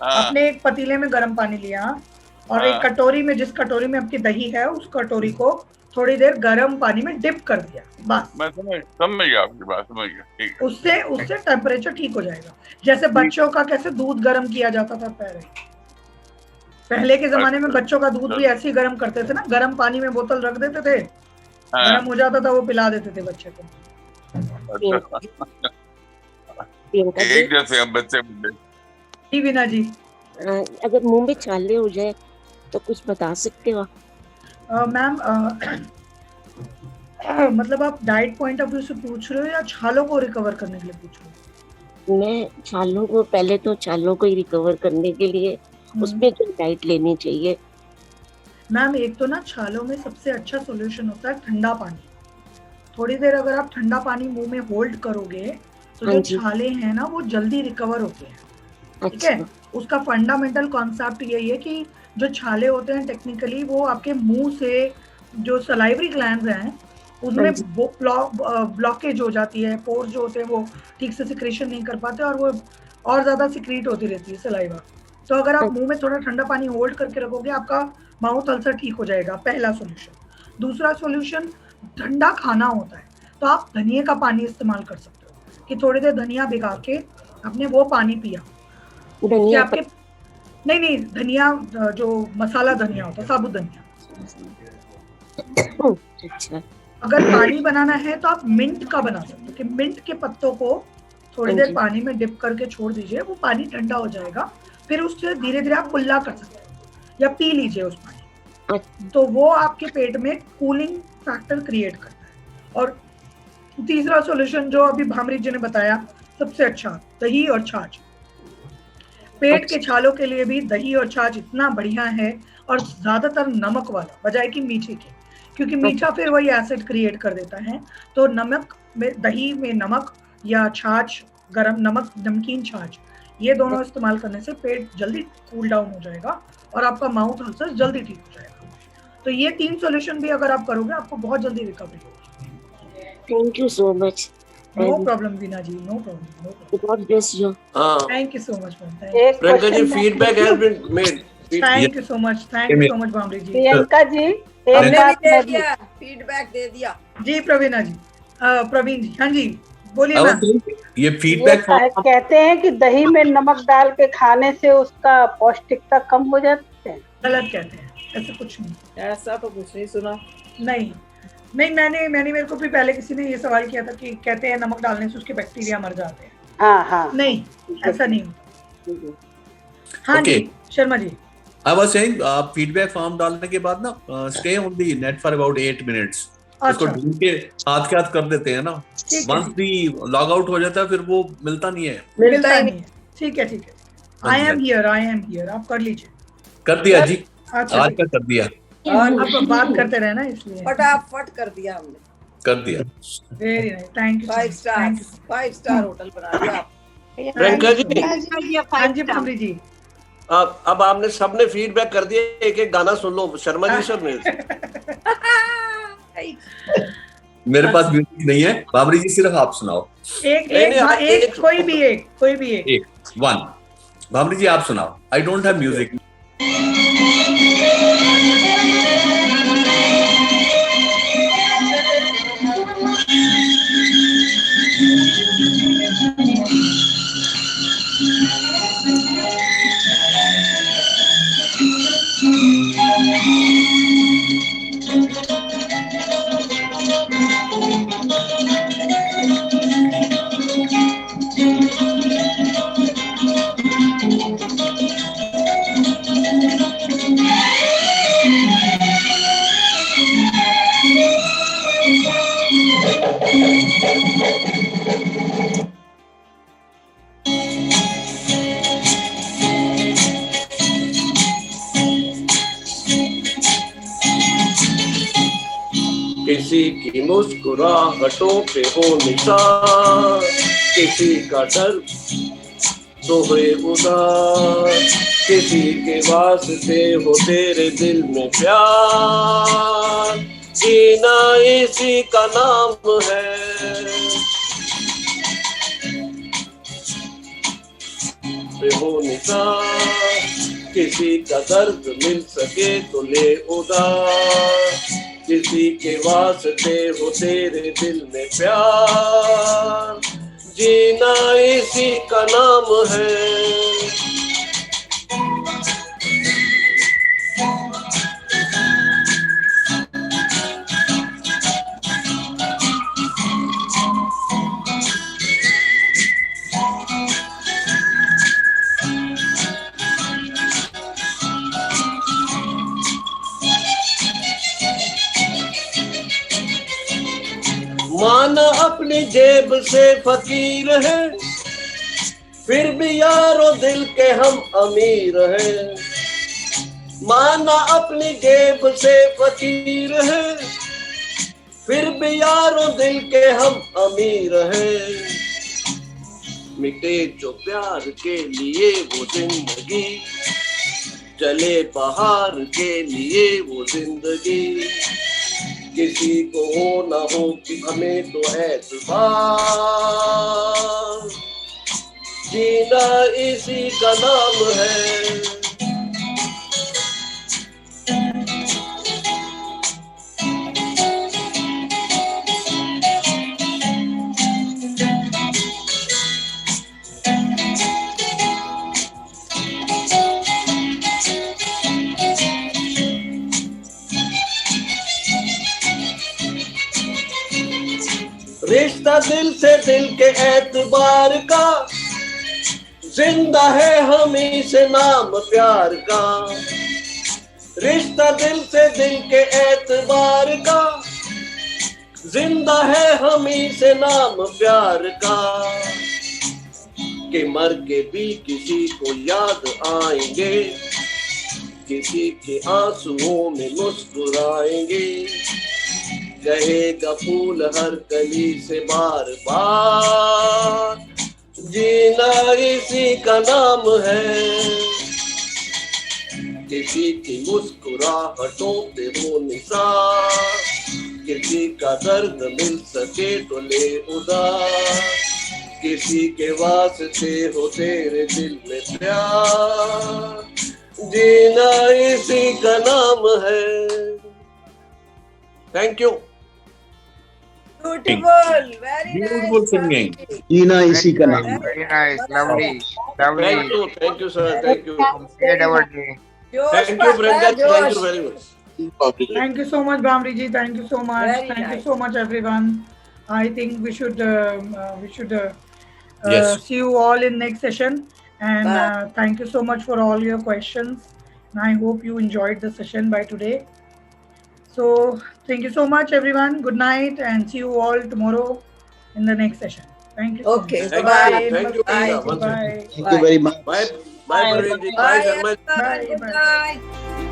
Speaker 1: आपने एक पतीले में गर्म पानी लिया और एक कटोरी में, जिस कटोरी में आपकी दही है उस कटोरी को थोड़ी देर गर्म पानी में डिप कर दिया, बस।
Speaker 14: मैं समझ गया आपकी बात, समझ गया, ठीक है।
Speaker 1: उससे टेम्परेचर ठीक हो जाएगा। जैसे बच्चों का कैसे दूध गर्म किया जाता था पहले के जमाने में, बच्चों का दूध भी ऐसे ही गर्म करते थे ना, गर्म पानी में बोतल रख देते थे, गर्म हो जाता था, वो पिला देते थे बच्चे को।
Speaker 14: एक जैसे हम बच्चे।
Speaker 1: जी बीना जी,
Speaker 15: अगर मुंह में छाले हो जाए तो कुछ बता सकते हो?
Speaker 1: मैम मतलब आप डाइट पॉइंट ऑफ व्यू से पूछ रहे हो या छालों को रिकवर करने के लिए पूछ रहे हो?
Speaker 15: मैं छालों को, पहले तो छालों को ही रिकवर करने के लिए उसमें जो डाइट लेनी चाहिए।
Speaker 1: मैम एक तो ना छालों में सबसे अच्छा सोल्यूशन होता है ठंडा पानी। थोड़ी देर अगर आप ठंडा पानी मुंह में होल्ड करोगे तो जो छाले हैं ना वो जल्दी रिकवर होते हैं। ठीक है, उसका फंडामेंटल कॉन्सेप्ट यही है कि जो छाले होते हैं टेक्निकली वो आपके मुंह से जो सलाइवरी ग्लैंड्स हैं उनमें ब्लॉकेज हो जाती है, पोर्स जो होते हैं वो ठीक से सिक्रेशन नहीं कर पाते और वो और ज्यादा सिक्रीट होती रहती है सलाइवा। तो अगर आप मुंह में थोड़ा ठंडा पानी होल्ड करके रखोगे आपका माउथ अल्सर ठीक हो जाएगा, पहला सोल्यूशन। दूसरा सोल्यूशन ठंडा खाना होता है तो आप धनिया का पानी इस्तेमाल कर सकते हो कि थोड़ी देर धनिया भिगा के आपने वो पानी पिया, आपके नहीं, धनिया जो मसाला धनिया होता है, साबुत धनिया।
Speaker 15: अच्छा।
Speaker 1: अगर पानी बनाना है तो आप मिंट का बना सकते हो, कि मिंट के पत्तों को थोड़ी देर पानी में डिप करके छोड़ दीजिए, वो पानी ठंडा हो जाएगा, फिर उससे धीरे धीरे आप कुल्ला कर सकते हो या पी लीजिए उस पानी। तो वो आपके पेट में कूलिंग फैक्टर क्रिएट करता है। और तीसरा सॉल्यूशन जो अभी भामरी जी ने बताया सबसे अच्छा, दही और छाछ। पेट के छालों के लिए भी दही और छाछ इतना बढ़िया है, और ज्यादातर नमक वाला बजाय कि मीठे के, क्योंकि मीठा फिर वही एसिड क्रिएट कर देता है। तो नमक में, दही में नमक या छाछ, गरम नमक, नमकीन छाछ, ये दोनों इस्तेमाल करने से पेट जल्दी कूल डाउन हो जाएगा और आपका माउथ अल्सर जल्दी ठीक हो जाएगा। तो ये 3 सॉल्यूशन भी अगर आप करोगे आपको बहुत जल्दी रिकवरी होगी।
Speaker 15: Thank you so much.
Speaker 1: No problem Veena ji, no problem.
Speaker 15: God bless you.
Speaker 1: Thank you so much ma'am.
Speaker 6: Priyanka ji, feedback has been made.
Speaker 1: Thank you so much, thank you so much Bhamri ji.
Speaker 13: Priyanka ji,
Speaker 7: हमने भी दे दिया, फीडबैक दे दिया
Speaker 1: जी। प्रवीणा जी, प्रवीण जी, हाँ जी बोलिए मैम।
Speaker 16: ये feedback
Speaker 13: कहते हैं कि दही में नमक डाल के खाने से उसका पौष्टिकता कम हो जाती है।
Speaker 1: गलत कहते हैं, ऐसा कुछ नहीं।
Speaker 7: ऐसा तो कुछ नहीं सुना।
Speaker 1: नहीं, मैंने मेरे को भी पहले किसी ने ये सवाल किया था कि कहते हैं नमक डालने से उसके बैक्टीरिया मर जाते हैं।
Speaker 13: हाँ।
Speaker 1: नहीं, ऐसा नहीं होता। हाँ जी Sharma ji.
Speaker 16: I was saying feedback form डालने के बाद ना stay on the net for about 8 minutes। उसको ढूंढ के हाथ कर देते हैं ना, वंस भी लॉग आउट हो जाता है फिर वो मिलता नहीं है।
Speaker 1: ठीक है। आई एम हियर, आप कर लीजिए।
Speaker 16: कर दिया जी, आज का कर दिया।
Speaker 1: आप बात करते रहे ना, इसलिए
Speaker 7: फटाफट कर दिया हमने।
Speaker 16: कर दिया।
Speaker 1: Very nice, thank you.
Speaker 7: 5 star hotel बना दिया आप।
Speaker 6: प्रियंका जी,
Speaker 1: हाँ जी भामरी जी।
Speaker 6: अब आपने सबने फीडबैक कर दिया, एक गाना सुन लो शर्मा जी सर ने।
Speaker 16: मेरे पास म्यूजिक नहीं है, बाबरी जी सिर्फ आप सुनाओ।
Speaker 1: एक कोई भी एक।
Speaker 16: वन। बाबरी जी आप सुनाओ। I don't have music.
Speaker 6: किसी की मुस्कुराहटों पे हो निशान, किसी का डर तो हुए उदास, किसी के वास्ते हो तेरे दिल में प्यार, जीना इसी का नाम है। पे हो निशान, किसी का दर्द मिल सके तो ले उदास, किसी के वास्ते हो तेरे दिल में प्यार, जीना इसी का नाम है। माना अपनी जेब से फकीर है, फिर भी यारो दिल के हम अमीर हैं। माना अपनी जेब से फकीर है, फिर भी यारो दिल के हम अमीर हैं। मिटे जो प्यार के लिए वो जिंदगी, चले बहार के लिए वो जिंदगी, किसी को हो ना हो कि हमें तो एतबार, जीना इसी का नाम है। रिश्ता दिल से दिल के एतबार का, जिंदा है हमी से नाम प्यार का। रिश्ता दिल से दिल के एतबार का, जिंदा है हमी से नाम प्यार का। कि मर के भी किसी को याद आएंगे, किसी के आंसुओं में मुस्कुराएंगे। कहेगा फूल हर कली से बार बार, जीना इसी का नाम है। किसी की मुस्कुराहटों पे वो निसार, किसी का दर्द मिल सके तो ले उदार। किसी के वास्ते हो तेरे दिल में प्यार, जीना इसी का नाम है। Thank you.
Speaker 7: Beautiful, very
Speaker 16: Beautiful singing.
Speaker 11: जीना इसी का नाम है।
Speaker 17: Very nice, lovely, lovely.
Speaker 6: Thank you, sir. Thank you.
Speaker 17: Completed our day.
Speaker 6: Thank you, Brenda. Thank you very much.
Speaker 1: Thank you so much, Bhamri ji. Thank you so much.
Speaker 7: Very
Speaker 1: Thank you
Speaker 7: nice.
Speaker 1: so much, everyone. I think we should
Speaker 16: Yes.
Speaker 1: see you all in next session. And thank you so much for all your questions. And I hope you enjoyed the session by today. So thank you so much, everyone. Good night, and see you all tomorrow in the next session. Thank you.
Speaker 7: Okay,
Speaker 1: So
Speaker 7: bye.
Speaker 6: Thank you, Brenda.
Speaker 1: Bye.
Speaker 11: Thank you very much.
Speaker 6: Bye, Praveen ji. Bye, Sharma ji.
Speaker 1: Bye.
Speaker 7: Good night.